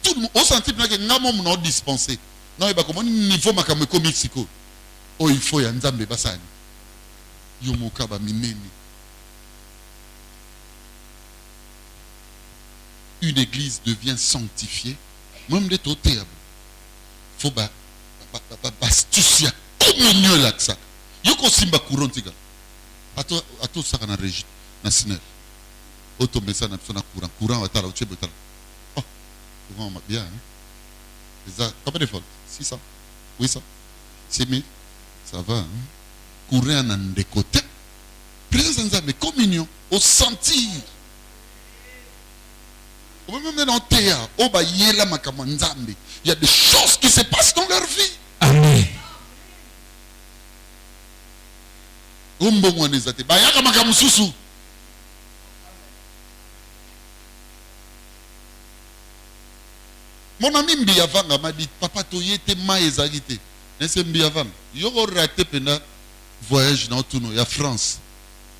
S1: Tout le monde, on sent que nous avons dispensé. Non, il faut niveau makameko Mexico. Oh, il faut y nzambe basani. Yomoka ba minene. Une église devient sanctifiée. Même des totés. Faut ba astucia communion là ça. Yoko simba courant tiga. Ato ça na régie nationale. Auto message na sona courant atala uche betala. Oh, courant bien hein. Ça combien de fois? 600. 800. 6000. Ça va hein. Courant na ndekote. Présence nzambe communion au sentir. Même dans le théâtre, il y a des choses qui se passent dans leur vie.
S2: Amen.
S1: Mon ami Mbiavanga m'a dit, papa, tu y étais maïzagité. C'est Mbiavanga. Il y aura raté pendant voyage dans tout le France.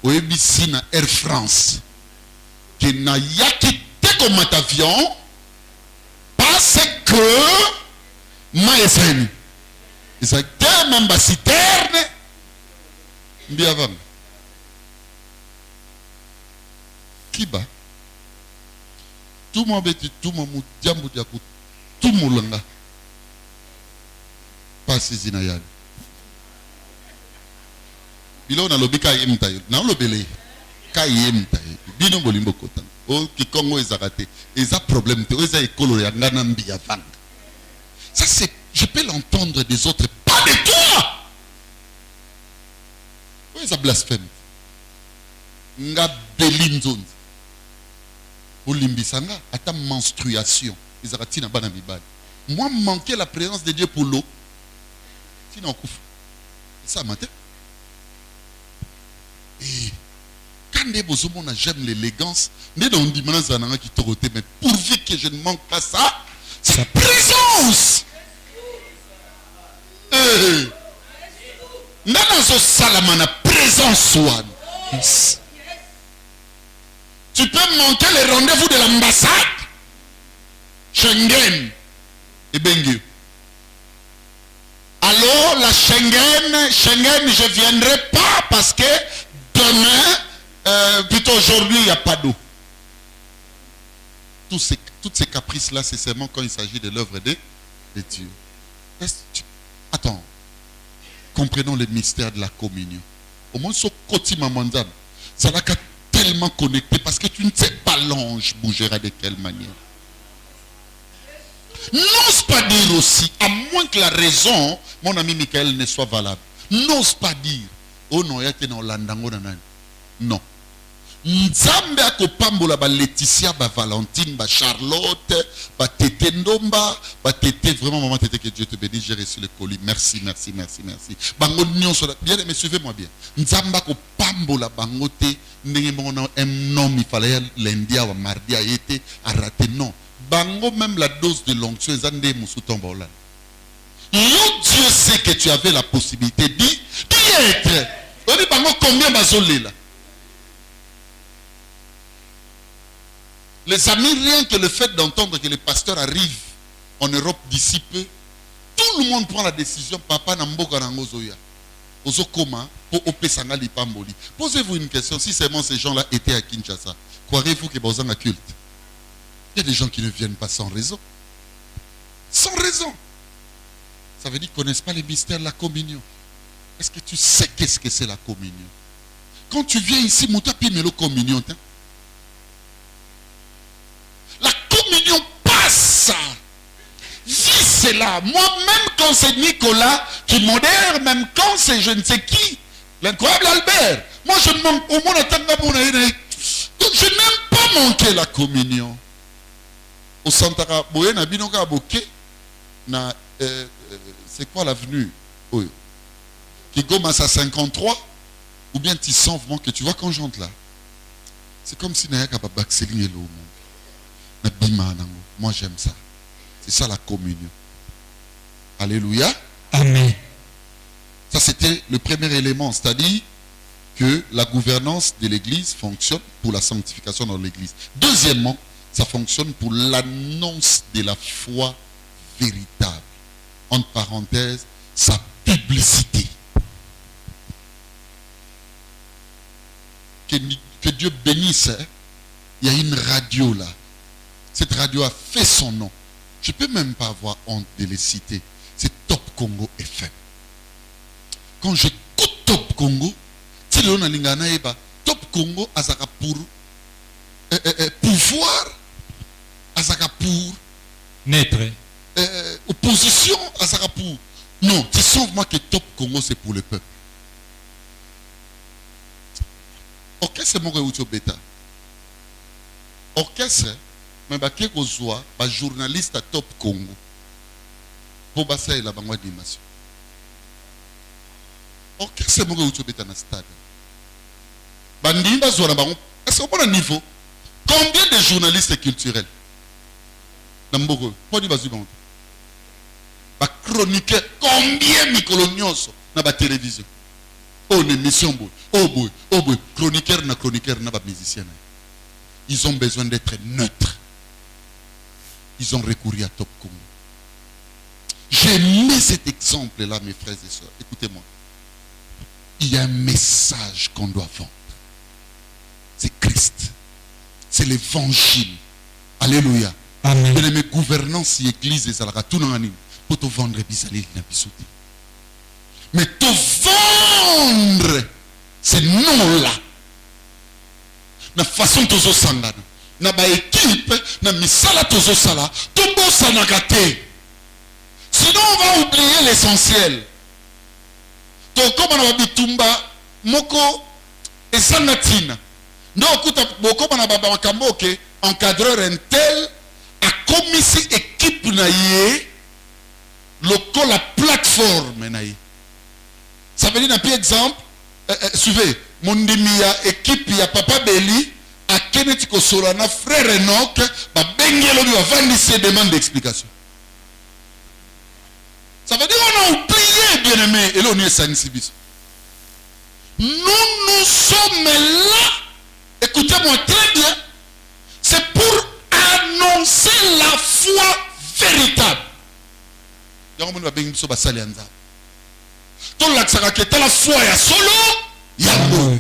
S1: Au ABC na Air France. Qui n'a yaki comme un avion parce que maïzagité. Ils ont été même bas citerne. Mbiavanga. tout mon bêti, tout mon diamou diakou, tout mon langa. Pas si zinayal. Il on a lobby kayem taille. Non lobele. Kayem taille. Bino bolimbo kotan. Oh qui Congo est arrêté. Ils ont problème. Ils ont école ya nganambi ya vang. Ça c'est, je peux l'entendre des autres. Pas de toi. Oui, ils ont blasphème. Nga belinzon. Olimbisanga, à ta menstruation. Ils ont tina bana mibali. Moi manquer la présence de Dieu pour l'eau. Sinon on couvre. Ça matin. Et quand des bosomons j'aime l'élégance, mais dans dit maintenant qui toroté, mais pourvu que je ne manque pas ça, sa présence. Nanazo salamana présence one.
S2: Yes.
S1: Tu peux manquer les rendez-vous de l'ambassade Schengen et Bengue. Alors la Schengen, je viendrai pas parce que demain, plutôt aujourd'hui, il n'y a pas d'eau. Toutes ces caprices-là, c'est seulement quand il s'agit de l'œuvre de Dieu. Attends, comprenons le mystère de la communion. Au moins, ce côté mamandam, ça n'a qu'à tellement connecté parce que tu ne sais pas l'ange bougera de quelle manière. N'ose pas dire aussi, à moins que la raison, mon ami Michael, ne soit valable. N'ose pas dire, oh non, il y a un Landango nanani. Non. Nzambe akopambola ba Laetitia, ba Valentine, ba Charlotte, ba Tété Ndomba, ba Tété, vraiment maman Tété, que Dieu te bénisse, j'ai reçu le colis. Merci, merci, merci, merci. Bango nyonso, bien, mais suivez-moi bien. Nzambe akopambola bangote, ndenge mona un homme, il fallait lundi ou mardi a été à rater. Non. Bango même la dose de l'onction, zande musutomba olan. Dieu sait que tu avais la possibilité d'y être. On dit bango combien bazolé là? Les amis, rien que le fait d'entendre que les pasteurs arrivent en Europe d'ici peu, tout le monde prend la décision, papa Namboka Nangozoya. Ozokoma, pour Opesanga Lipamboli. Posez-vous une question, si seulement ces gens-là étaient à Kinshasa, croirez-vous que Bozang a culte? Il y a des gens qui ne viennent pas sans raison. Sans raison. Ça veut dire qu'ils ne connaissent pas les mystères de la communion. Est-ce que tu sais qu'est-ce que c'est la communion? Quand tu viens ici, Moutapi Melo communion, la communion passe. Vis cela. Moi-même quand c'est Nicolas qui modère, même quand c'est je ne sais qui, l'incroyable Albert. Moi je manque au moins donc je n'aime pas manquer la communion. Au Santara Boye na binoka boké na c'est quoi l'avenue qui commence à 53 ou bien tu sens vraiment que tu vois quand j'entre là. C'est comme si Naya Kaba Bakseling est l'eau. Moi j'aime ça. C'est ça la communion. Alléluia.
S2: Amen.
S1: Ça c'était le premier élément, c'est-à-dire que la gouvernance de l'église fonctionne pour la sanctification dans l'église. Deuxièmement, ça fonctionne pour l'annonce de la foi véritable. Entre parenthèses, sa publicité. Que Dieu bénisse. Hein? Il y a une radio là. Cette radio a fait son nom. Je ne peux même pas avoir honte de les citer. C'est Top Congo FM. Quand j'écoute Top Congo, Top Congo azaka pour pouvoir, azaka pour
S2: naître.
S1: Opposition, azaka pour. Non, tu sens moi que Top Congo c'est pour le peuple. Orchestre mon bêta. Orchestre, mais qui soit un journaliste à Top Congo pour passer la banque d'animation. Orchestre mon bêta dans stade. Bandimba zora bango. Est-ce qu'on a un niveau? Combien de journalistes culturels? Nambogo, pas du basu bango. Ba chroniqueur, combien de colonios na ba télévision? Oh, une émission boy. Oh boy, chroniqueur na ba musicien. Ils ont besoin d'être neutres. Ils ont recouru à Top Congo. J'ai mis cet exemple-là, mes frères et sœurs. Écoutez-moi. Il y a un message qu'on doit vendre. C'est Christ. C'est l'évangile. Alléluia.
S2: Amen.
S1: Bien aimé, gouvernance et église et alaka tout nani pour te vendre bisali na bisouti. Mais te vendre c'est non là. Na façon tozo sangana. Na ba équipe na misala tozo sala, to bossa na gâté. Sinon on va oublier l'essentiel. To comme na bitumba moko esanatina. Ndo okuta boko na baba makamboke encadreur intel a commis équipe na yé local la plateforme na yé. Ça veut dire un exemple suivez mon dimia équipe ya papa Beli a Kenneth Kosolana frère Enoch ba bengelo bi vandi ses demandes d'explication. Ça veut dire on a oublié bien aimé et l'on est sanisibis. Nous sommes là, écoutez-moi très bien, c'est pour annoncer la foi véritable. Donc on va bien so ba salianza. Tout l'accent que la foi ya solo yango.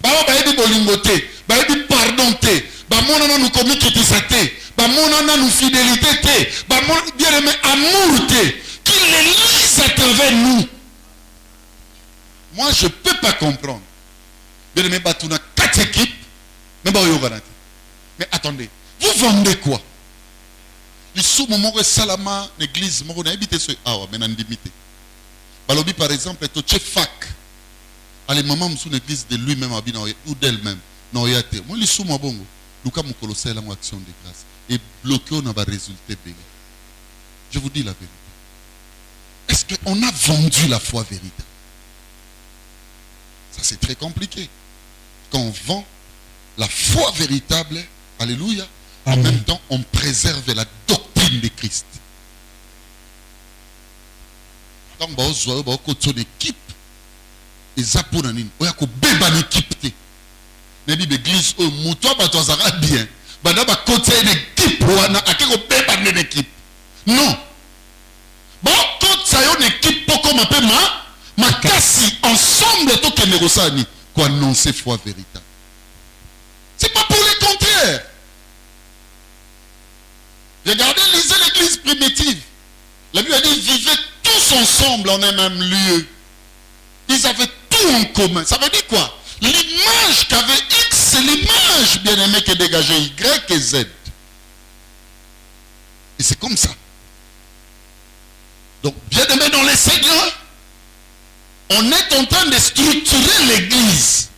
S1: Ba yebi bolingo te, ba yebi pardon te, ba monana nous commis kitisate, ba monana nous fidélité te, ba bien aimé amour te, qu'il les lise à travers nous. Moi je ne peux pas comprendre. Bien aimé batuna 4 équipes, mais ba yoganate. Mais attendez, vous vendez quoi? Les sous-moments que salama l'église moko na habité ce awa mais nan limité. Balobi par exemple est au chef fac. Allez maman sous l'église de lui-même ou d'elle-même. Non yate. Moi les sous mo bongo. Luka mo colossal en action de grâce et bloqué on a ba résultat béni. Je vous dis la vérité. Est-ce qu'on a vendu la foi véritable? Ça c'est très compliqué. Quand on vend la foi véritable, alléluia, en même temps on préserve la doctrine de Christ. Donc son équipe et zaponanine oya ko beba l'équipe te. Na bi l'église o muto ba to zara bien. Bana ba côté une équipe wana akeko beba une équipe. Non. Bon quand ça y une équipe poko mape ma kasi ensemble to ke négociani ko annoncer foi véritable. C'est pas pour le contraire. Regardez, lisez l'église primitive. La Bible a dit vivez tous ensemble en un même lieu. Ils avaient tout en commun. Ça veut dire quoi? L'image qu'avait X, c'est l'image bien aimée qui dégageait Y et Z. Et c'est comme ça. Donc, bien aimé dans les Seigneurs, on est en train de structurer l'église.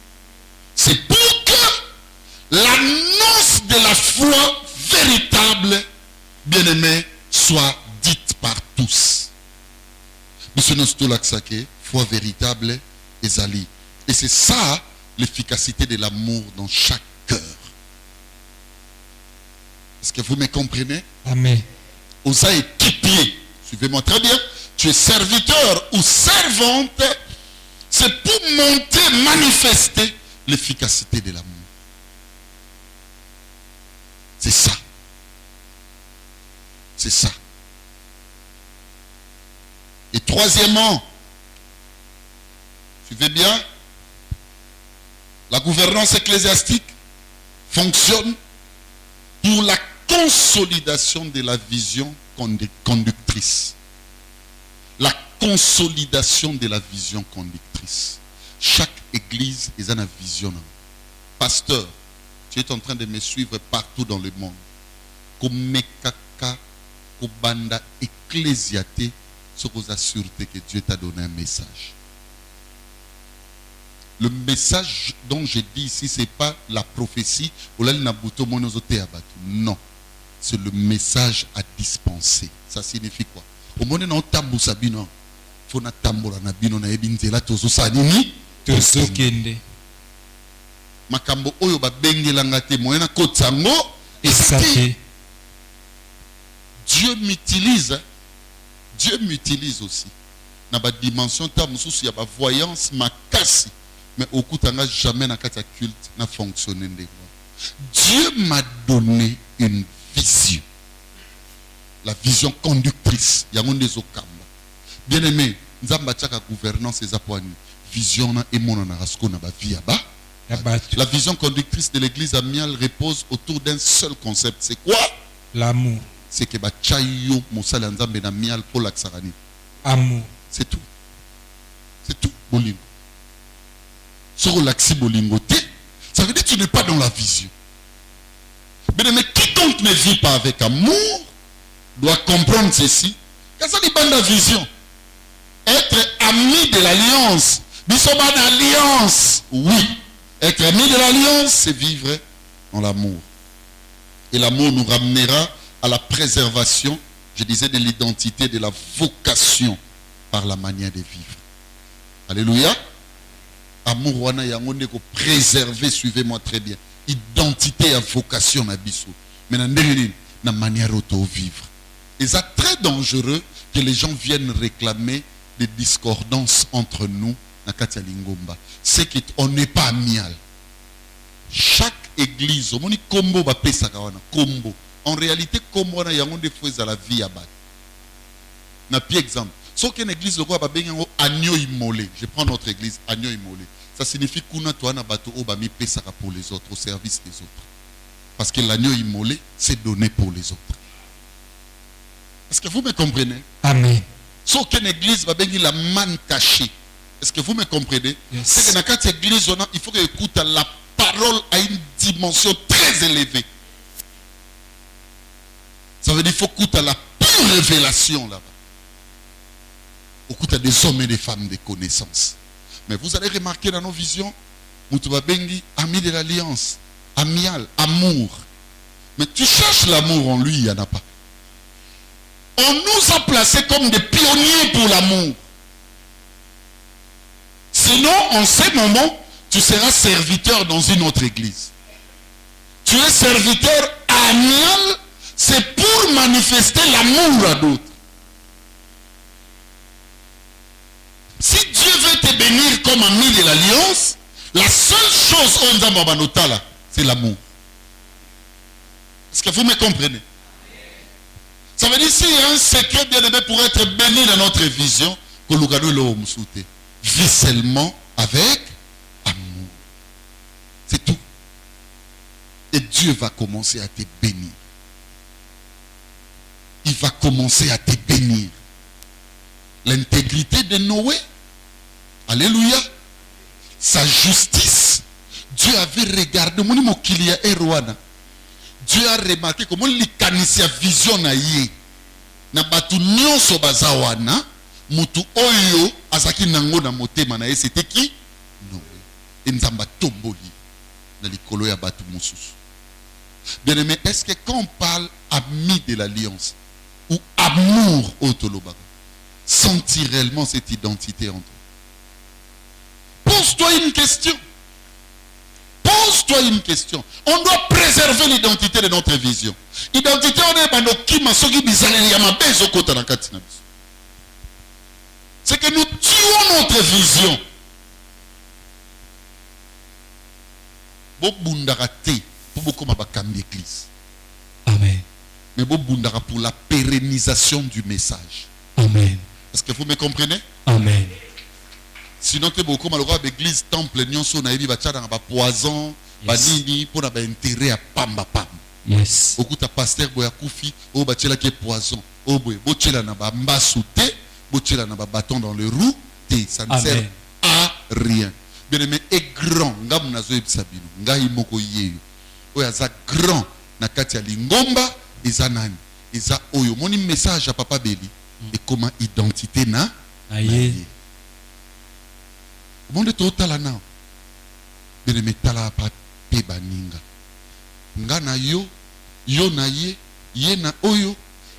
S1: C'est pour que l'annonce de la foi véritable, bien aimé, soit dite par tous. Monsieur Nostolaksake, foi véritable et zali. Et c'est ça l'efficacité de l'amour dans chaque cœur. Est-ce que vous me comprenez?
S2: Amen.
S1: Osa équipier. Suivez-moi très bien. Tu es serviteur ou servante. C'est pour monter, manifester l'efficacité de l'amour. C'est ça. C'est ça. Et troisièmement, suivez bien, la gouvernance ecclésiastique fonctionne pour la consolidation de la vision conductrice. La consolidation de la vision conductrice. Chaque église est une vision. Pasteur, tu es en train de me suivre partout dans le monde. Komekaka, Kobanda, ecclésiaté, ce que vous assure que Dieu t'a donné un message. Le message dont je dis ici, ce n'est pas la prophétie. Non. C'est le message à dispenser. Ça signifie quoi? Au moment où on sabino, faut na tambola na bino na ebinzela tozo sanini
S2: tozo kende.
S1: Makambo oyo ba bengelanga te moyena kotsango
S2: esake.
S1: Dieu m'utilise. Dieu m'utilise aussi. Na ba dimension ta mususu ya ba voyance makasi. Mais au coup t'anga jamais na kata culte na fonctionné ndeko. Dieu m'a donné une vision. La vision conductrice. Yangonde zokamba. Bien aimé, nzamba tchaka gouvernance ezapwani. Vision na emona na rasko na ba vie ba La vision conductrice de l'église amiale repose autour d'un seul concept. C'est quoi?
S2: L'amour.
S1: C'est que Bachayo Moussala Nzambe na mial pour l'axarani.
S2: Amour.
S1: C'est tout. C'est tout, Bolingo. Sur l'axi Bolingo, ça veut dire que tu n'es pas dans la vision. Mais quiconque ne vit pas avec amour doit comprendre ceci. Qu'est-ce que c'est la vision? Être ami de l'alliance. Bissoban alliance. Oui. Être ami de l'alliance, c'est vivre dans l'amour. Et l'amour nous ramènera à la préservation, je disais, de l'identité, de la vocation par la manière de vivre. Alléluia. Amour wana yango ndeko préserver, suivez-moi très bien. Identité et vocation na biso. Mais na manière auto vivre. Et c'est très dangereux que les gens viennent réclamer des discordances entre nous na Katia Lingomba. C'est qu'on n'est pas amial. Chaque église, on dit combo ba pesa kawana, combo. En réalité, combo na yango des fois à la vie à battre. Na pi exemple. Sauf qu'une église le quoi ba bengango agneau immolé. Je prends notre église agneau immolé. Ça signifie qu'on toi na bateau au ba mi pesa pour les autres, au service des autres. Parce que l'agneau immolé, c'est donné pour les autres. Est-ce que vous me comprenez?
S2: Amen.
S1: Sauf qu'une église va bengi la manne cachée. Est-ce que vous me comprenez?
S2: Yes.
S1: C'est que dans cette église, il faut que écoute la parole à une dimension très élevée. Ça veut dire qu'il faut écouter à la pure révélation là-bas. Écoute à des hommes et des femmes de connaissances. Mais vous allez remarquer dans nos visions, Moutouba Bengi, ami de l'alliance, amial, amour. Mais tu cherches l'amour en lui, il n'y en a pas. On nous a placés comme des pionniers pour l'amour. Sinon, en ce moment, tu seras serviteur dans une autre église. Tu es serviteur amial, c'est pour manifester l'amour à d'autres. Si Dieu veut te bénir comme ami de l'alliance, la seule chose c'est l'amour. Est-ce que vous me comprenez? Ça veut dire s'il y a un secret bien aimé pour être béni dans notre vision, que l'Ougano vit seulement avec amour. C'est tout. Et Dieu va commencer à te bénir. Il va commencer à te bénir. L'intégrité de Noé. Alléluia. Sa justice. Dieu avait regardé. Dieu a remarqué comment l'ikanisia vision na ye. Na batu nyonso bazawana. Mutu oyo azaki nango na motema na ye. C'était qui? Noé. Et nzamba tomboli. Na likolo ya batu mosusu. Bien aimé, est-ce que quand on parle ami de l'alliance ou amour au Tolobaga, sentir réellement cette identité en toi? Pose-toi une question. Pose-toi une question. On doit préserver l'identité de notre vision. Identité, on est dans qui masogi bizarre yama bezo kota na katina. C'est que nous tuons notre vision. Bo bundarate pour beaucoup mabakam l'église.
S2: Amen.
S1: Mais bo bundara pour la pérennisation du message.
S2: Amen.
S1: Est-ce que vous me comprenez?
S2: Amen.
S1: Sinon, tu es beaucoup malheureux avec l'église, temple, nyonso na ebi bacha dans ba poison, banini pour na ba intérêt à pamba pam.
S2: Yes.
S1: Beaucoup ta pasteur boya koufi, o bachela qui est poison, o boy, bochela na ba mbasouté, bochela na ba bâton dans le roue, ça ne sert à rien. Bien aimé, est grand, ngam na zo ebisabino, ngai moko yeyo. O ya za grand na kati ya lingomba, eza nani? Eza oyo moni message à papa Beli et comment identité na
S2: Aye.
S1: monde totala nao bene metala pa pe baninga nga na yo na ye na oyo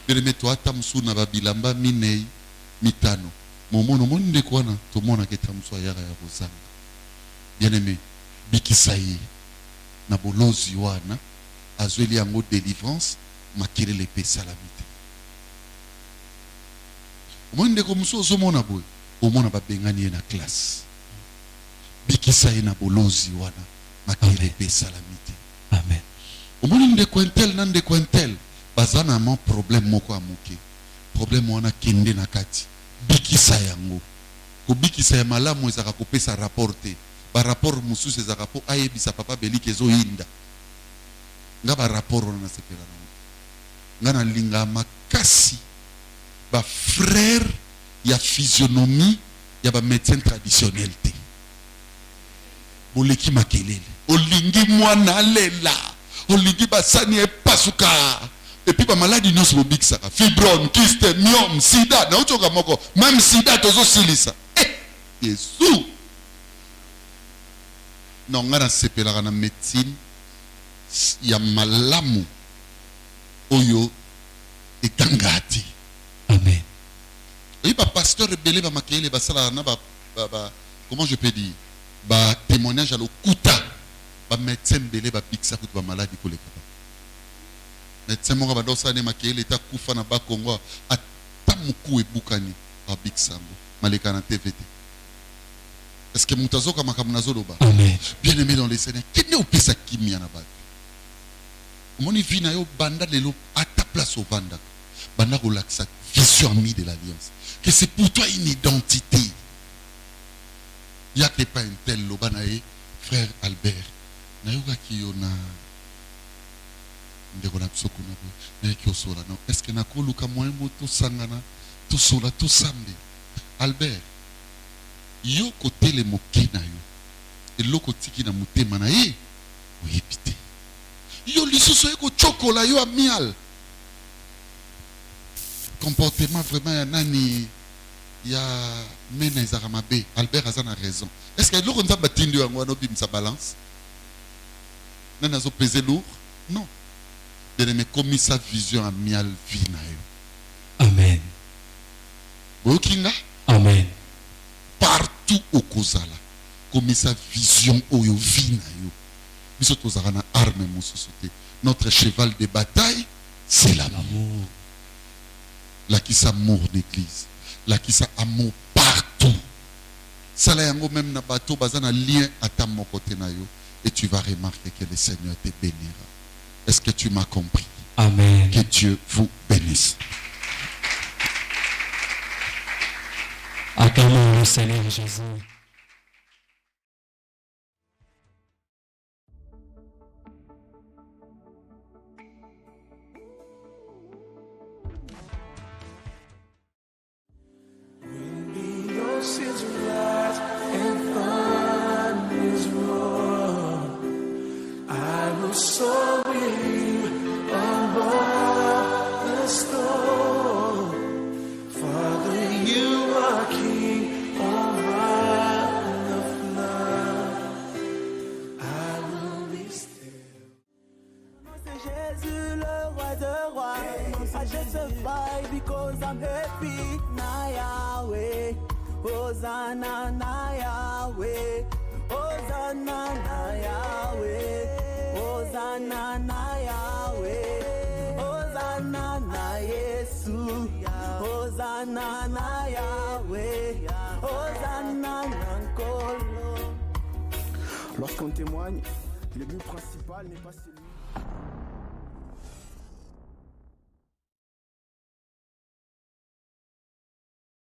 S1: bene meto ata musu na babilamba minei mitano momono monde kwana to mona ke tamso ya rozanga bien aimé bikisa ye na bolozi wana azweli yango délivrance makele le pe salamité monde ko musu ozomona boy omona babengani na classe bikisa na bolozi wana makile pe salamité.
S2: Amen.
S1: Omoni ndeko entel na ndeko entel bazana mon problème moko amuke. Problème wana kende na kati. Bikisa yango. Ko bikisa ya malamu ezaka kopesa rapporter. Par rapport à Moussou, c'est un rapport à Ebisa Papa Beli Kezo Inda. Nga ba rapport on a sepela. Nga na linga makasi. Ba frère, il y a physionomie, il y a ba médecin traditionnel. Boleki makelele. Olingi mwana lela. Olingi basani e pasuka. Et puis, la maladie, nous sommes big ça. Fibrome, kyste, myome, sida. Même sida, tozo silisa. Jésus. Non, on a sepelé la médecine. Il y a malamu. Oyo. Et gangati.
S2: Amen.
S1: Et le pasteur rebelle, comment je peux dire? Témoignage à l'okuta. Médecin belé, big ça, pour la maladie. Médecin mo ba dosa ne makele ta kufa na ba Kongo atamuku ebukani ba big sango maleka na TVT. Est-ce que mutazoka makamnazo loba?
S2: Amen.
S1: Bien aimé dans les Seigneurs, qui ne opesa kimia na ba. Moni vina yo banda lelo à ta place au vanda. Banda relaxa vision amie de l'alliance. Que c'est pour toi une identité. Il y a que pas un tel loba na e frère Albert. Na yoga ki yo na est-ce que nakoluka moyemo to sangana to sola to sambe Albert yo côté le moké na yo et loko tiki na mutema na ye oyebite yo lisusu eko chokola yo amial comportement vraiment ya nani ya mena ezaka mabe Albert azana raison est-ce que loko nzamba tindi yango wana obimisa balance nani azo peser lourd non. Mais comme sa vision a mis à vie.
S2: Amen. Amen.
S1: Partout au Kozala, comme sa vision au vie. Notre cheval de bataille, c'est l'amour. Là qui s'amour d'église. Là qui s'amour partout. Ça là même na bateau, bazana lien à ta mon côté na yo. Et tu vas remarquer que le Seigneur te bénira. Est-ce que tu m'as compris?
S2: Amen.
S1: Que Dieu vous bénisse.
S2: Acclamons le Seigneur Jésus.
S3: Because I'm happy na Yahweh, Hosanna na Yahweh, Hosanna na Yahweh, Hosanna na Yahweh, Hosanna na Yesu, Hosanna na Yahweh, Hosanna na Nkolo.
S4: Lorsqu'on témoigne, le but principal n'est pas celui.